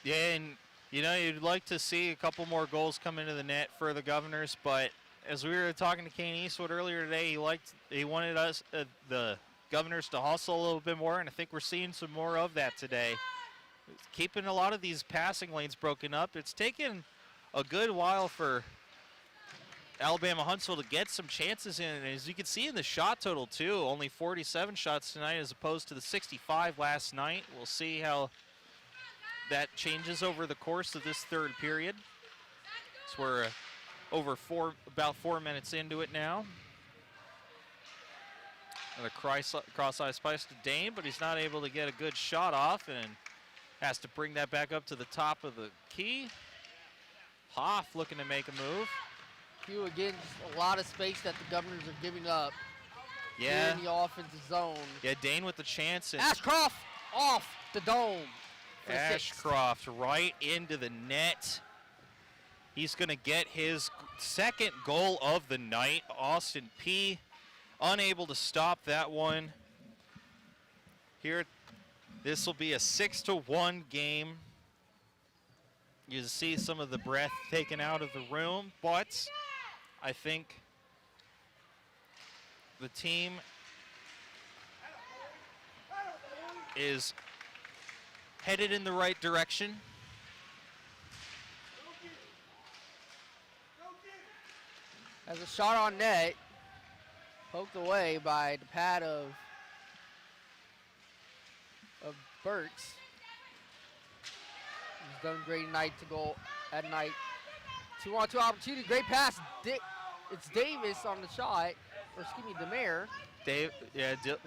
Yeah, and you know, you'd like to see a couple more goals come into the net for the Governors, but as we were talking to Kane Eastwood earlier today, he wanted us, the Governors, to hustle a little bit more, and I think we're seeing some more of that today. It's keeping a lot of these passing lanes broken up. It's taken a good while for Alabama Huntsville to get some chances in, and as you can see in the shot total too, only 47 shots tonight as opposed to the 65 last night. We'll see how that changes over the course of this third period. So we're about 4 minutes into it now. And a cross-eye spice to Dane, but he's not able to get a good shot off and has to bring that back up to the top of the key. Hoff looking to make a move. Again, just a lot of space that the Governors are giving up. Yeah. In the offensive zone. Yeah, Dane with the chance. And Ashcroft off the dome. Ashcroft right into the net. He's going to get his second goal of the night. Austin Peay unable to stop that one. Here, this will be a 6-1 game. You see some of the breath taken out of the room, but I think the team is headed in the right direction. As a shot on net, poked away by the pad of Burks. He's done great tonight to go at night. 2-on-2 opportunity, great pass. It's Davis on the shot, or excuse me, Demare.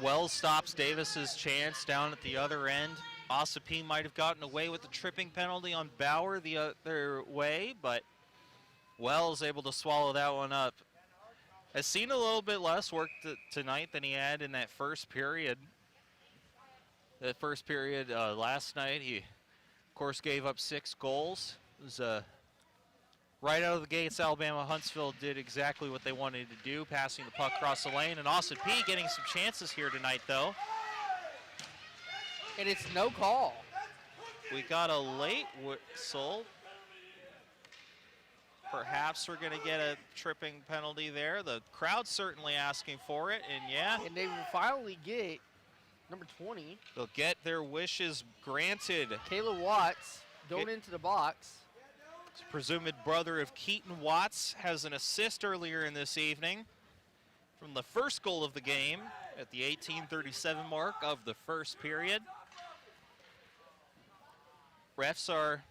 Wells stops Davis's chance down at the other end. Austin Peay might have gotten away with the tripping penalty on Bauer the other way, but Wells able to swallow that one up. Has seen a little bit less work tonight than he had in that first period. That first period last night, he, of course, gave up 6 goals. It was right out of the gates, Alabama Huntsville did exactly what they wanted to do, passing the puck across the lane. And Austin Peay getting some chances here tonight, though. And it's no call. We got a late whistle. Perhaps we're going to get a tripping penalty there. The crowd's certainly asking for it, and yeah. And they will finally get Number 20. They'll get their wishes granted. Kayla Watts going into the box. Presumed brother of Keaton Watts has an assist earlier in this evening from the first goal of the game at the 18:37 mark of the first period. Refs are,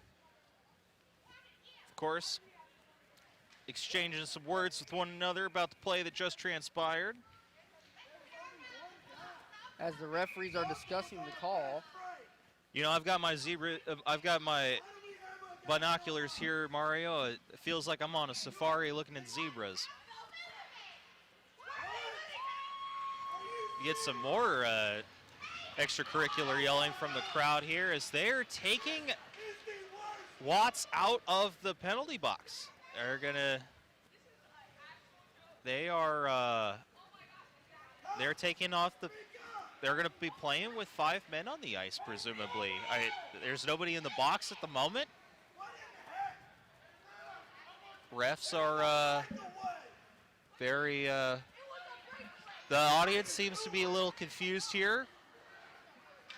of course, exchanging some words with one another about the play that just transpired. As the referees are discussing the call. You know, I've got my binoculars here, Mario. It feels like I'm on a safari looking at zebras. You get some more extracurricular yelling from the crowd here as they're taking Watts out of the penalty box. They're taking off the. They're going to be playing with 5 men on the ice, presumably. There's nobody in the box at the moment. Refs are very. The audience seems to be a little confused here.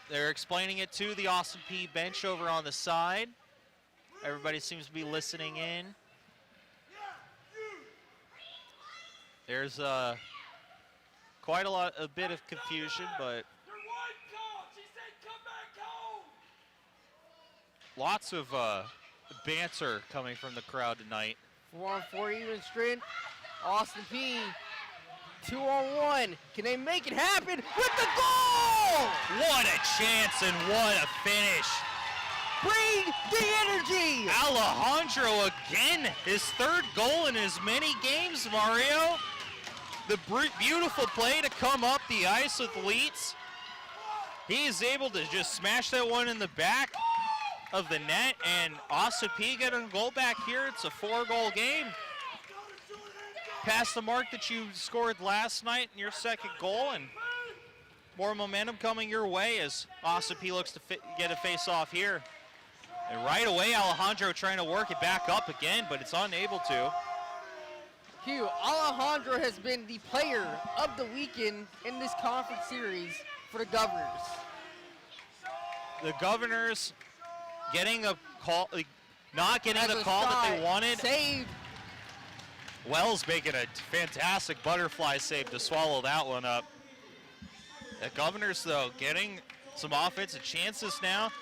They're explaining it to the Austin Peay bench over on the side. Everybody seems to be listening in. There's quite a bit of confusion, but lots of banter coming from the crowd tonight. 4-on-4 even strength. Austin Peay 2-on-1. Can they make it happen with the goal? What a chance and what a finish. Bring the energy. Alejandro again, his 3rd goal in as many games, Mario. The beautiful play to come up the ice with Leitz. He is able to just smash that one in the back of the net, and Austin Peay getting a goal back here. It's a 4-goal game. Past the mark that you scored last night in your 2nd goal, and more momentum coming your way as Austin Peay looks to get a face-off here. And right away, Alejandro trying to work it back up again, but it's unable to. Hugh, Alejandro has been the player of the weekend in this conference series for the Governors. The Governors getting a call, not getting the call that they wanted. Saved. Wells making a fantastic butterfly save to swallow that one up. The Governors, though, getting some offensive chances now.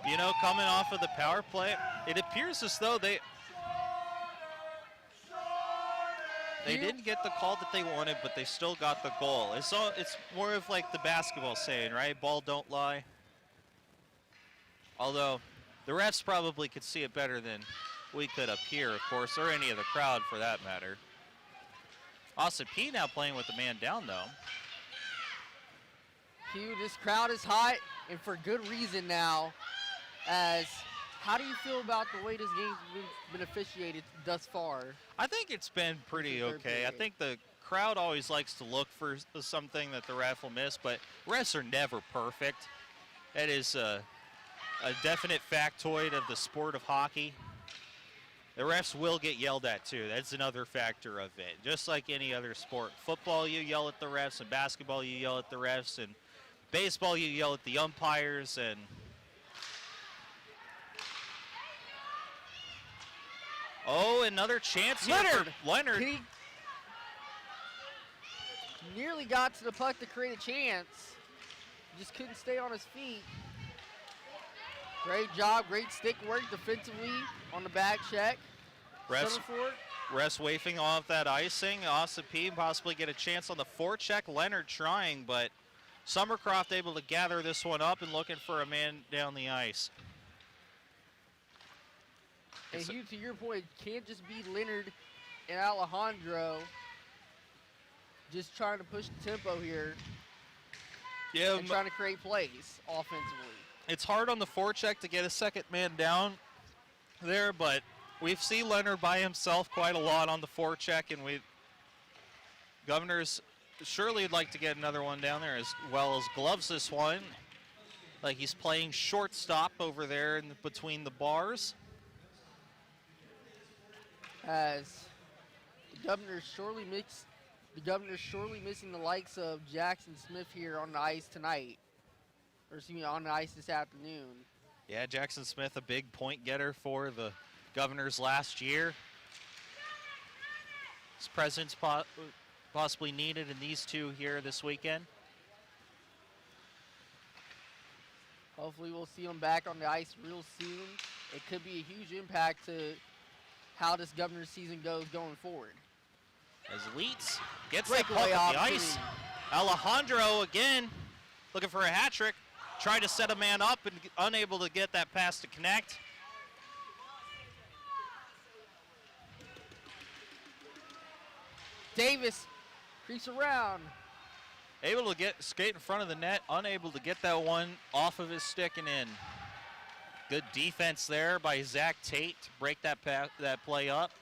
You know, coming off of the power play, it appears as though they didn't get the call that they wanted, but they still got the goal. It's more of like the basketball saying, right? Ball don't lie. Although the refs probably could see it better than we could up here, of course, or any of the crowd for that matter. Austin Peay now playing with the man down, though. Hugh, this crowd is hot, and for good reason now. As how do you feel about the way this game's been officiated thus far? I think it's been pretty okay. I think the crowd always likes to look for something that the ref will miss, but refs are never perfect. That is a definite factoid of the sport of hockey. The refs will get yelled at too. That's another factor of it. Just like any other sport. Football, you yell at the refs, and basketball, you yell at the refs, and baseball, you yell at the umpires, and oh, another chance here for Leonard. He nearly got to the puck to create a chance. Just couldn't stay on his feet. Great job, great stick work defensively on the back check. Refs wafting off that icing. Austin Peay possibly get a chance on the forecheck. Leonard trying, but Summercroft able to gather this one up and looking for a man down the ice. And Hugh, to your point, can't just be Leonard and Alejandro just trying to push the tempo here and trying to create plays offensively. It's hard on the forecheck to get a second man down there, but we've seen Leonard by himself quite a lot on the forecheck, and Governors surely would like to get another one down there as well as gloves this one. Like he's playing shortstop over there in between the bars. As the Governors surely The Governor's surely missing the likes of Jackson Smith here on the ice tonight. Or excuse me, on the ice this afternoon. Yeah, Jackson Smith, a big point getter for the Governors last year. His presence possibly needed in these two here this weekend. Hopefully we'll see him back on the ice real soon. It could be a huge impact to how this Governor's season goes going forward. As Leets gets that puck Breakaway at the opportunity. ice. Alejandro again looking for a hat trick. Tried to set a man up and unable to get that pass to connect. Davis creeps around. Able to skate in front of the net, unable to get that one off of his stick and in. Good defense there by Zach Tate to break that play up.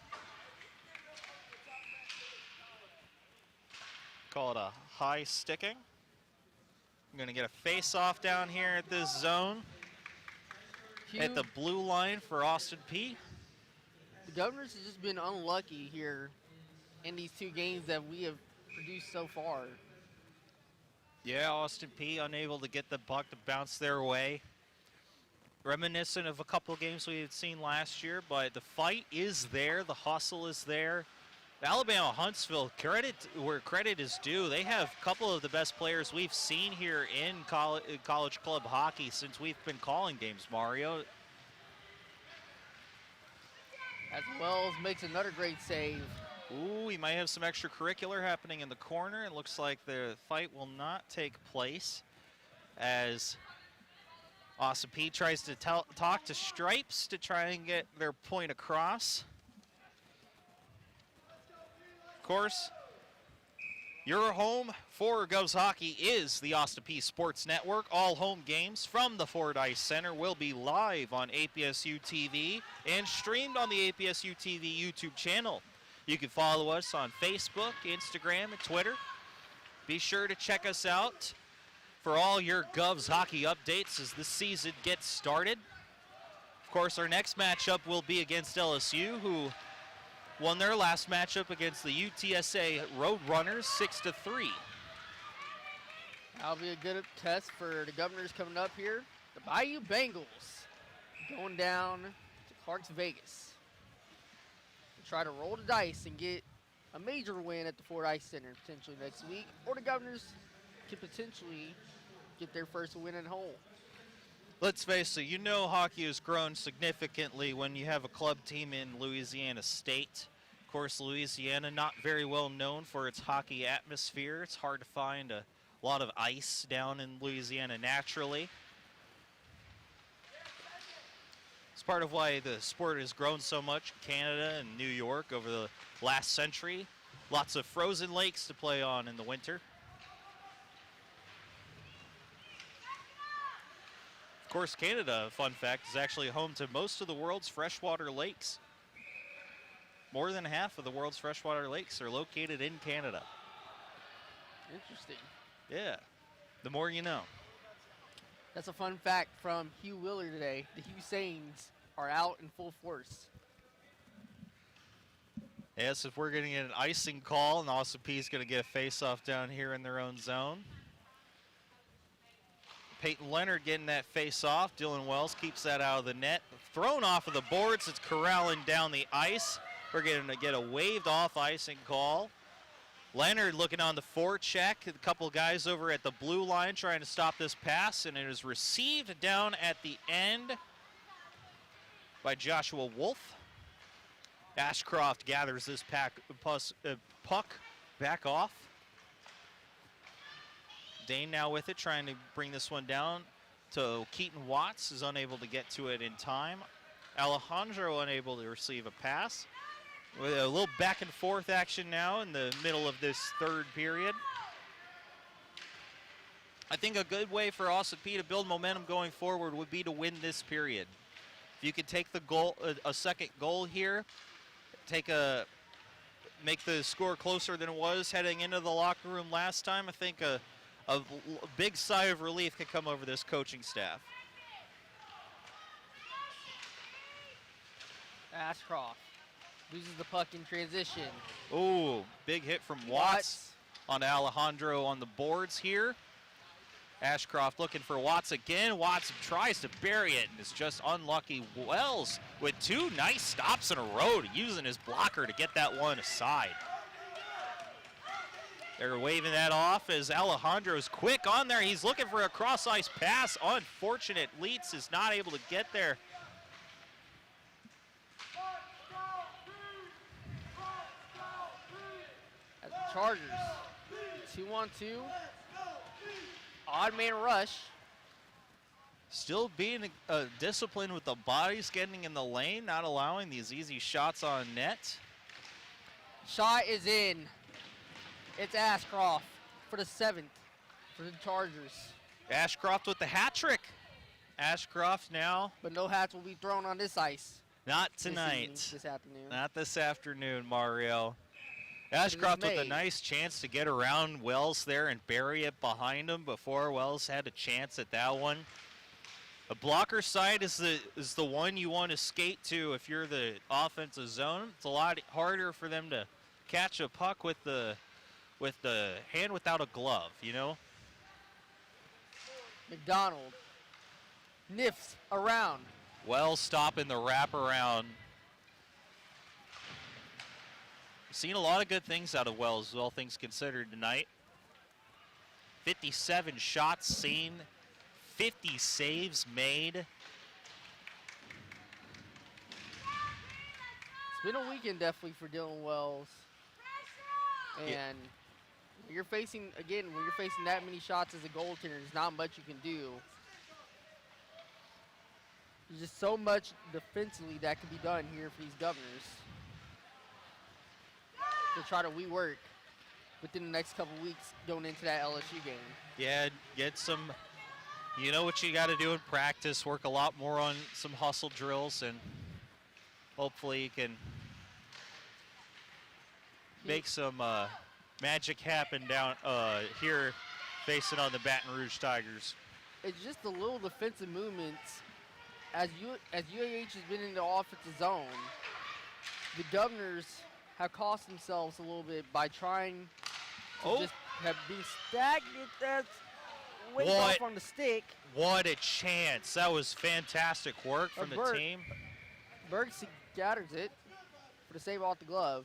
Call it a high sticking. I'm going to get a face-off down here at this zone. At the blue line for Austin Peay. The Governors have just been unlucky here in these two games that we have produced so far. Yeah, Austin Peay unable to get the puck to bounce their way. Reminiscent of a couple of games we had seen last year, but the fight is there, the hustle is there. Alabama Huntsville, credit where credit is due. They have a couple of the best players we've seen here in college club hockey since we've been calling games, Mario. As Wells makes another great save. Ooh, we might have some extracurricular happening in the corner. It looks like the fight will not take place as Austin Peay tries to talk to Stripes to try and get their point across. Of course, your home for Govs Hockey is the Austin Peay Sports Network. All home games from the Ford Ice Center will be live on APSU-TV and streamed on the APSU-TV YouTube channel. You can follow us on Facebook, Instagram, and Twitter. Be sure to check us out for all your Govs hockey updates as the season gets started. Of course, our next matchup will be against LSU, who won their last matchup against the UTSA Roadrunners 6-3. That'll be a good test for the Governors coming up here. The Bayou Bengals going down to Clarks Vegas. Try to roll the dice and get a major win at the Ford Ice Center potentially next week, or the Governors could potentially get their first win at home. Let's face it, you know hockey has grown significantly when you have a club team in Louisiana State. Of course, Louisiana not very well known for its hockey atmosphere. It's hard to find a lot of ice down in Louisiana naturally. It's part of why the sport has grown so much in Canada and New York over the last century. Lots of frozen lakes to play on in the winter. Of course, Canada, fun fact, is actually home to most of the world's freshwater lakes. More than half of the world's freshwater lakes are located in Canada. Interesting. Yeah, the more you know. That's a fun fact from Hugh Wheeler today. The Hussein's are out in full force. Yes, if we're getting an icing call, and Austin Peay is going to get a face-off down here in their own zone. Peyton Leonard getting that face-off. Dylan Wells keeps that out of the net. Thrown off of the boards. It's corralling down the ice. We're going to get a waved-off icing call. Leonard looking on the forecheck. A couple guys over at the blue line trying to stop this pass, and it is received down at the end by Joshua Wolf. Ashcroft gathers this puck back off. Dane now with it, trying to bring this one down to Keaton Watts, is unable to get to it in time. Alejandro unable to receive a pass. With a little back and forth action now in the middle of this third period. I think a good way for Austin Peay to build momentum going forward would be to win this period. If you could take the goal, a second goal here, make the score closer than it was heading into the locker room last time, I think a big sigh of relief could come over this coaching staff. Ashcroft Loses the puck in transition. Ooh, big hit from Watts on Alejandro on the boards here. Ashcroft looking for Watts again. Watts tries to bury it and is just unlucky. Wells with 2 nice stops in a row, using his blocker to get that one aside. They're waving that off as Alejandro's quick on there. He's looking for a cross-ice pass. Unfortunate, Leitz is not able to get there. As the Chargers, 2-on-2. Odd man rush. Still being disciplined with the bodies, getting in the lane, not allowing these easy shots on net. Shot is in. It's Ashcroft for the 7th for the Chargers. Ashcroft with the hat trick. Ashcroft now. But no hats will be thrown on this ice. Not tonight. This afternoon. Not this afternoon, Mario. Ashcroft with a nice chance to get around Wells there and bury it behind him before Wells had a chance at that one. The blocker side is the one you want to skate to if you're the offensive zone. It's a lot harder for them to catch a puck with the hand without a glove, you know? McDonald nips around. Wells stopping the wraparound. Seen a lot of good things out of Wells, all things considered tonight. 57 shots seen, 50 saves made. It's been a weekend definitely for Dylan Wells. And when you're facing that many shots as a goaltender, there's not much you can do. There's just so much defensively that can be done here for these Governors to try to rework within the next couple weeks going into that LSU game. Yeah, get some, you know what you got to do in practice, work a lot more on some hustle drills, and hopefully you can make some magic happen down here facing on the Baton Rouge Tigers. It's just the little defensive movements. As UAH has been in the offensive zone, the Governors have cost themselves a little bit by trying to just have been stagnant. That's way off on the stick. What a chance. That was fantastic work from the team. Berg scatters it for the save off the glove.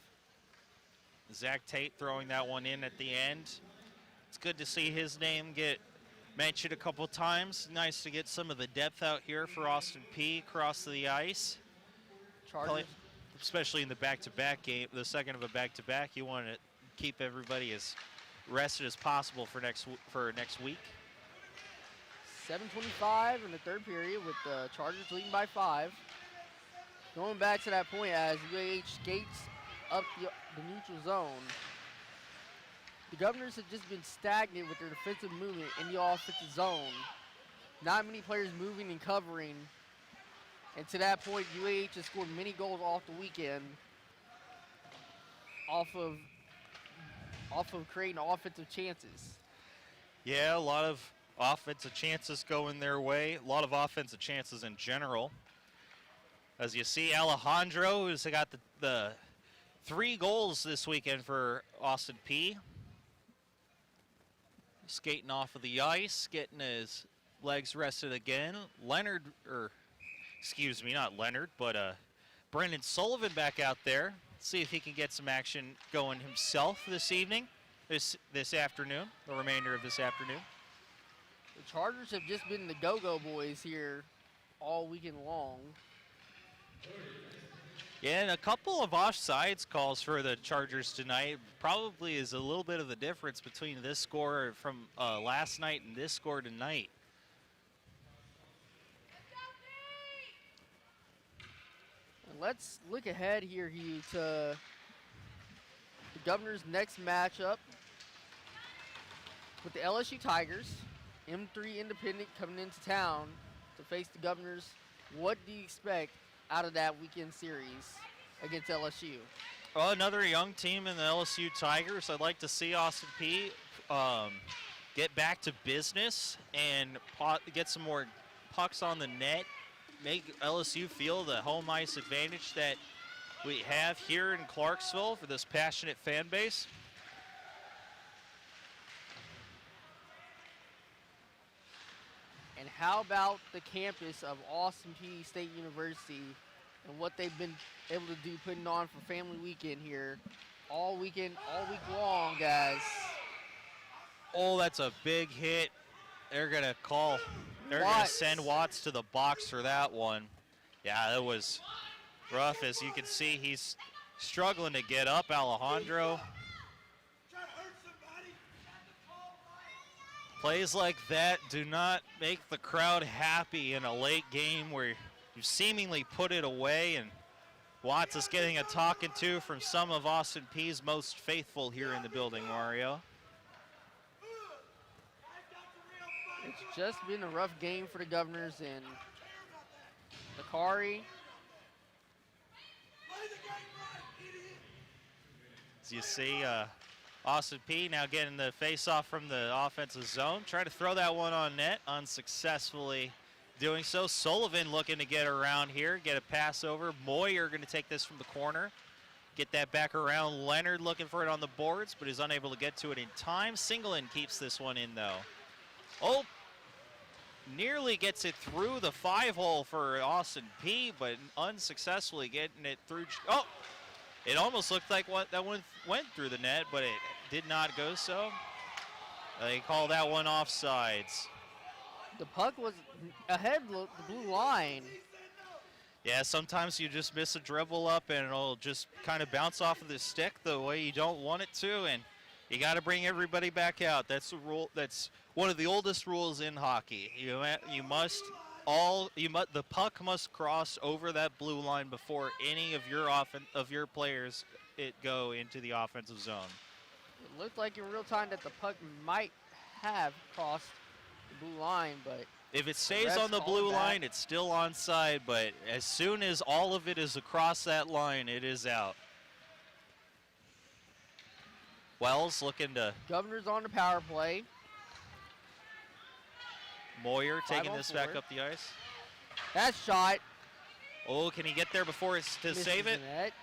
Zach Tate throwing that one in at the end. It's good to see his name get mentioned a couple times. Nice to get some of the depth out here for Austin Peay across the ice. Chargers. Especially in the back-to-back game, the second of a back-to-back, you want to keep everybody as rested as possible for next week. 7:25 in the third period with the Chargers leading by 5. Going back to that point as UAH skates up the neutral zone, the Governors have just been stagnant with their defensive movement in the offensive zone. Not many players moving and covering. And to that point, UAH has scored many goals off the weekend off of creating offensive chances. Yeah, a lot of offensive chances going their way. A lot of offensive chances in general. As you see, Alejandro has got the 3 goals this weekend for Austin Peay. Skating off of the ice, getting his legs rested again. Not Leonard, but Brendan Sullivan back out there. See if he can get some action going himself this evening, this afternoon, the remainder of this afternoon. The Chargers have just been the go-go boys here all weekend long. Yeah, and a couple of offsides calls for the Chargers tonight. Probably is a little bit of the difference between this score from last night and this score tonight. Let's look ahead here, Hugh, to the Governors' next matchup with the LSU Tigers. M3 Independent coming into town to face the Governors. What do you expect out of that weekend series against LSU? Well, another young team in the LSU Tigers. I'd like to see Austin Peay get back to business and get some more pucks on the net. Make LSU feel the home ice advantage that we have here in Clarksville for this passionate fan base. And how about the campus of Austin Peay State University and what they've been able to do, putting on for family weekend here all week long, guys. Oh, that's a big hit. They're going to send Watts to the box for that one. Yeah, that was rough. As you can see, he's struggling to get up, Alejandro. Plays like that do not make the crowd happy in a late game where you seemingly put it away, and Watts is getting a talking to from some of Austin Peay's most faithful here in the building, Mario. It's just been a rough game for the Governors, and Lakari. As you see, Austin Peay now getting the face-off from the offensive zone. Trying to throw that one on net, unsuccessfully doing so. Sullivan looking to get around here, get a pass over. Moyer going to take this from the corner. Get that back around. Leonard looking for it on the boards, but is unable to get to it in time. Singleton keeps this one in, though. Oh, nearly gets it through the 5-hole for Austin Peay, but unsuccessfully getting it through. Oh, it almost looked like that one went through the net, but it did not go so. They call that one offsides. The puck was ahead the blue line. Yeah, sometimes you just miss a dribble up and it'll just kind of bounce off of the stick the way you don't want it to, and you got to bring everybody back out. That's the rule. That's one of the oldest rules in hockey. The puck must cross over that blue line before any of your players go into the offensive zone. It looked like in real time that the puck might have crossed the blue line, but if it stays on the blue line, it's still onside, but as soon as all of it is across that line, it is out. Wells looking to... Governors on the power play. Moyer taking this back up the ice. That shot. Oh, can he get there before it's to save it? Net.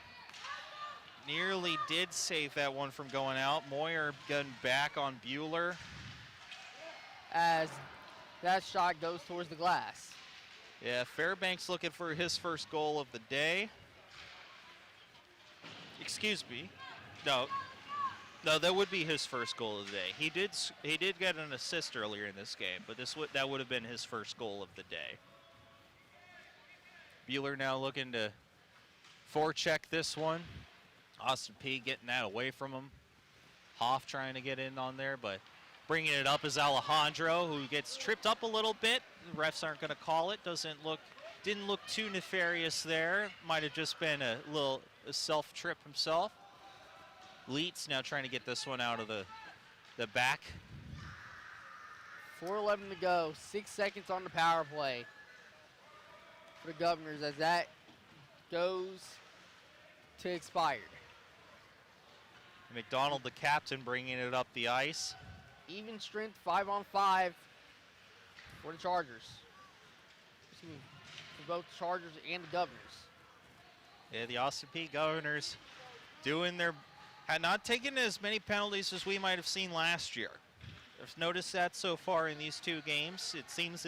Nearly did save that one from going out. Moyer getting back on Bueller. As that shot goes towards the glass. Yeah, Fairbanks looking for his first goal of the day. Excuse me. No, that would be his first goal of the day. He did get an assist earlier in this game, but that would have been his first goal of the day. Bueller now looking to forecheck this one. Austin Peay getting that away from him. Hoff trying to get in on there, but bringing it up is Alejandro, who gets tripped up a little bit. The refs aren't going to call it. Didn't look too nefarious there. Might have just been a self-trip himself. Leets now trying to get this one out of the back. 4:11 to go. 6 seconds on the power play for the Governors as that goes to expired. McDonald, the captain, bringing it up the ice. Even strength 5-on-5 for the Chargers. Excuse me, for both the Chargers and the Governors. Yeah, the Austin Peay Governors had not taken as many penalties as we might have seen last year. I've noticed that so far in these two games. It seems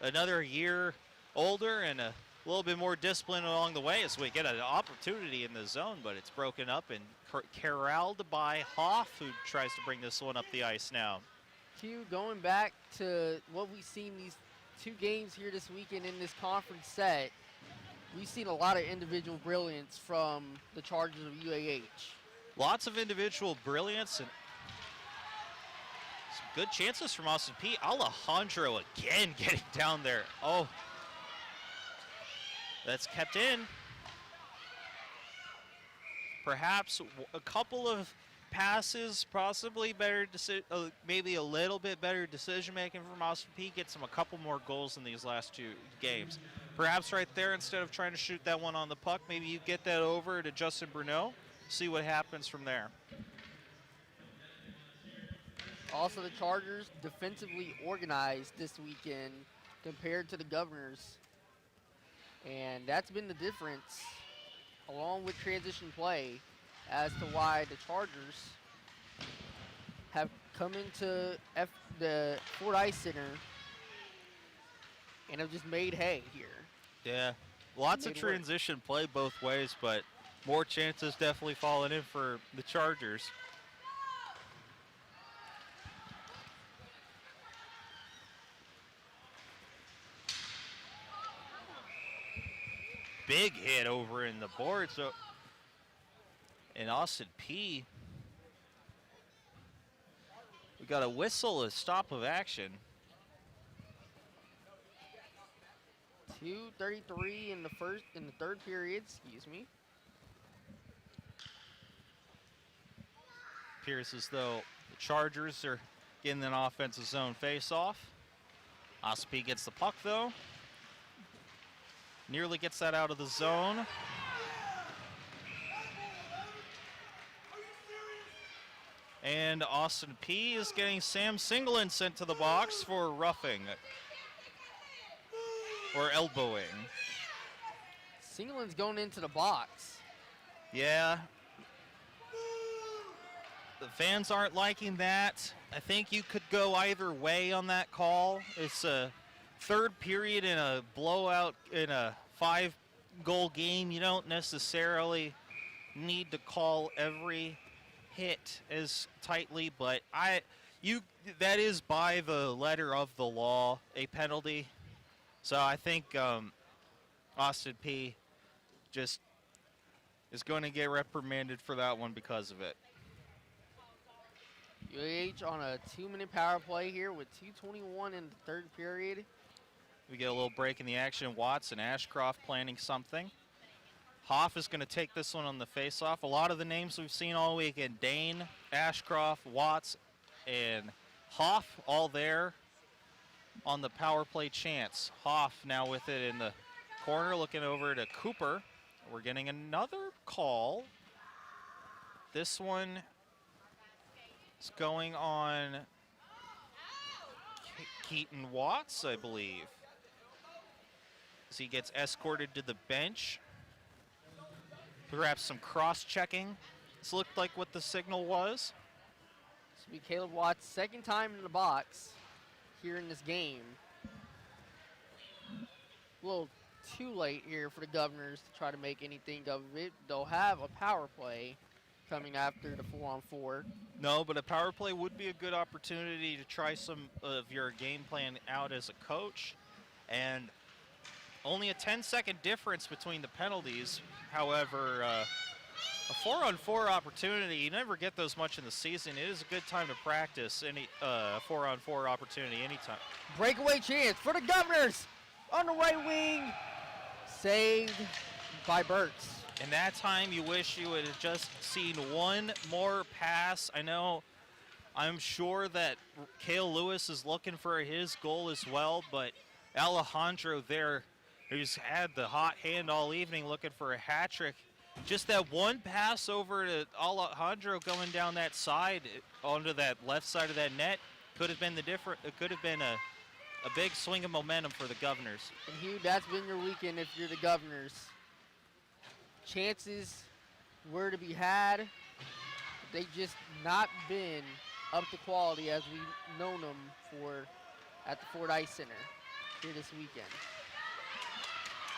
another year older and a little bit more discipline along the way as we get an opportunity in the zone, but it's broken up and corralled by Hoff, who tries to bring this one up the ice now. Q, going back to what we've seen these two games here this weekend in this conference set, we've seen a lot of individual brilliance from the Chargers of UAH. Lots of individual brilliance and some good chances from Austin Peay. Alejandro again getting down there. Oh, that's kept in. Perhaps a couple of passes, possibly better, maybe a little bit better decision making from Austin Peay. Gets him a couple more goals in these last two games. Perhaps right there, instead of trying to shoot that one on the puck, maybe you get that over to Justin Bruneau. See what happens from there. Also, the Chargers defensively organized this weekend compared to the Governors. And that's been the difference along with transition play, as to why the Chargers have come into the Ford Ice Center and have just made hay here. Yeah, lots of Made work. transition play both ways, but more chances definitely falling in for the Chargers. Big hit over in the board, so and Austin Peay. We got a whistle, a stop of action. 2:33 in the third period, excuse me. Appears as though the Chargers are getting an offensive zone face-off. Austin Peay gets the puck though. Nearly gets that out of the zone. And Austin Peay is getting Sam Singleton sent to the box for roughing or elbowing. Singleton's going into the box. Yeah. The fans aren't liking that. I think you could go either way on that call. It's a third period in a blowout in a 5-goal game. You don't necessarily need to call every hit as tightly, but that is by the letter of the law a penalty. So I think Austin Peay just is going to get reprimanded for that one because of it. UAH on a 2-minute power play here with 2:21 in the third period. We get a little break in the action. Watts and Ashcroft planning something. Hoff is going to take this one on the face-off. A lot of the names we've seen all weekend, Dane, Ashcroft, Watts, and Hoff all there on the power play chance. Hoff now with it in the corner, looking over to Cooper. We're getting another call. This one is going on Keaton Watts, I believe, as he gets escorted to the bench. Perhaps some cross-checking. This looked like what the signal was. This will be Caleb Watts' second time in the box here in this game. A little too late here for the Governors to try to make anything of it. They'll have a power play coming after the 4-on-4. No, but a power play would be a good opportunity to try some of your game plan out as a coach. And only a 10-second difference between the penalties. However, a 4-on-4 opportunity, you never get those much in the season. It is a good time to practice any 4-on-4 opportunity anytime. Breakaway chance for the Governors on the right wing. Saved by Burks. And that time you wish you would have just seen one more pass. I'm sure that Cale Lewis is looking for his goal as well, but Alejandro there, who's had the hot hand all evening looking for a hat trick. Just that one pass over to Alejandro going down that side onto that left side of that net could have been the different. It could have been a big swing of momentum for the Governors. And Hugh, that's been your weekend if you're the Governors. Chances were to be had. They just not been up to quality as we've known them for at the Ford Ice Center here this weekend.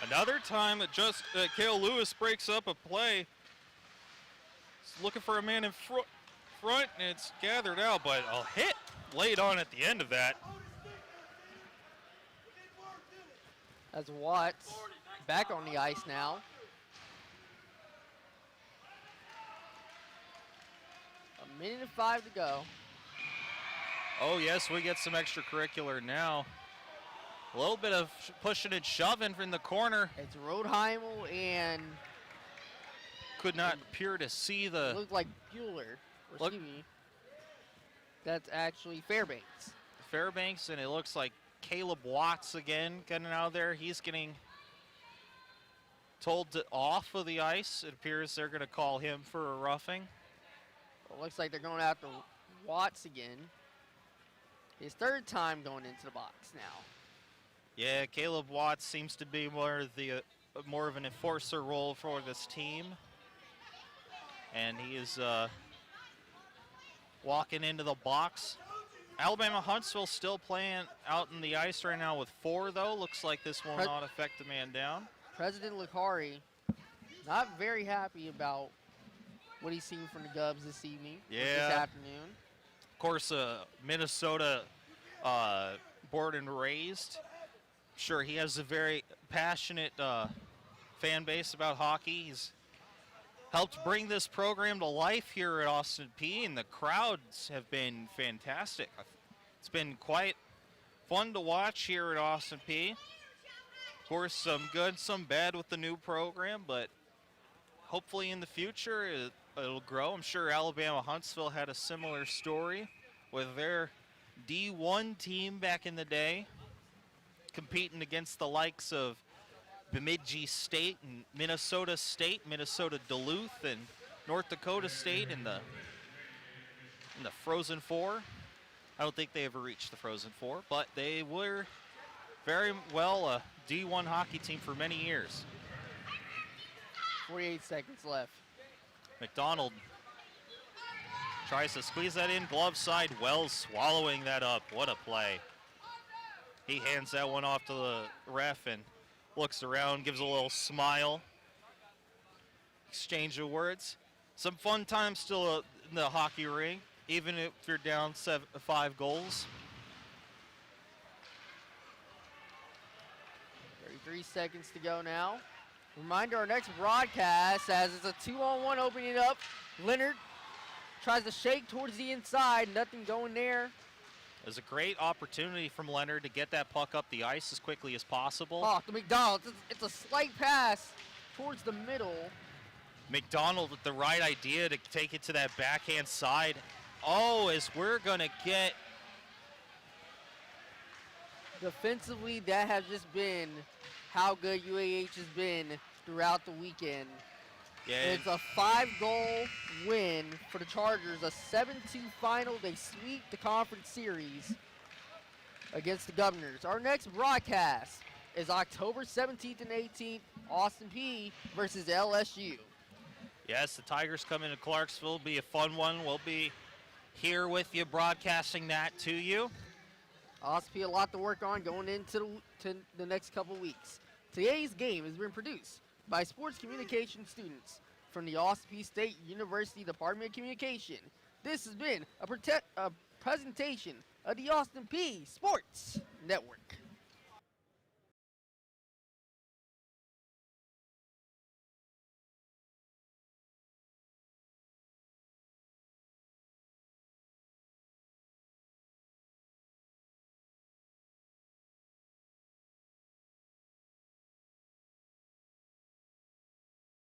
Another time that Cale Lewis breaks up a play. He's looking for a man in front, and it's gathered out, but a hit laid on at the end of that. As Watts back on the ice now. A minute and 5 to go. Oh yes, we get some extracurricular now. A little bit of pushing and shoving from the corner. It's Rodheimel and could not appear to see the. Looked like Bueller. Or excuse me. That's actually Fairbanks. Fairbanks, and it looks like Caleb Watts again getting out of there. He's getting told to off of the ice. It appears they're going to call him for a roughing. Well, looks like they're going after Watts again. His third time going into the box now. Yeah, Caleb Watts seems to be one of the more of an enforcer role for this team. And he is walking into the box. Alabama Huntsville still playing out in the ice right now with 4, though. Looks like this will not affect the man down. President Lacrosse not very happy about what he's seen from the Gubs this evening, this afternoon. Of course, Minnesota born and raised. Sure, he has a very passionate fan base about hockey. He's helped bring this program to life here at Austin Peay, and the crowds have been fantastic. It's been quite fun to watch here at Austin Peay. Of course, some good, some bad with the new program, but hopefully in the future it'll grow. I'm sure Alabama Huntsville had a similar story with their D1 team back in the day, competing against the likes of Bemidji State and Minnesota State, Minnesota Duluth, and North Dakota State in the Frozen Four. I don't think they ever reached the Frozen Four, but they were very well a D1 hockey team for many years. 48 seconds left. McDonald tries to squeeze that in, glove side, Wells swallowing that up. What a play. He hands that one off to the ref and looks around, gives a little smile. Exchange of words. Some fun times still in the hockey ring, even if you're down 5 goals. 33 seconds to go now. Reminder, our next broadcast, as it's a 2-on-1 opening up. Leonard tries to shake towards the inside, nothing going there. There's a great opportunity from Leonard to get that puck up the ice as quickly as possible. Oh, to McDonald, it's a slight pass towards the middle. McDonald with the right idea to take it to that backhand side. Oh, as we're gonna get. Defensively, that has just been how good UAH has been throughout the weekend. Yeah, it's a 5-goal win for the Chargers, a 7-2 final. They sweep the conference series against the Governors. Our next broadcast is October 17th and 18th, Austin Peay versus LSU. Yes, the Tigers come into Clarksville. It'll be a fun one. We'll be here with you broadcasting that to you. Austin Peay, a lot to work on going into the next couple weeks. Today's game has been produced by sports communication students from the Austin Peay State University Department of Communication. This has been a presentation of the Austin Peay Sports Network.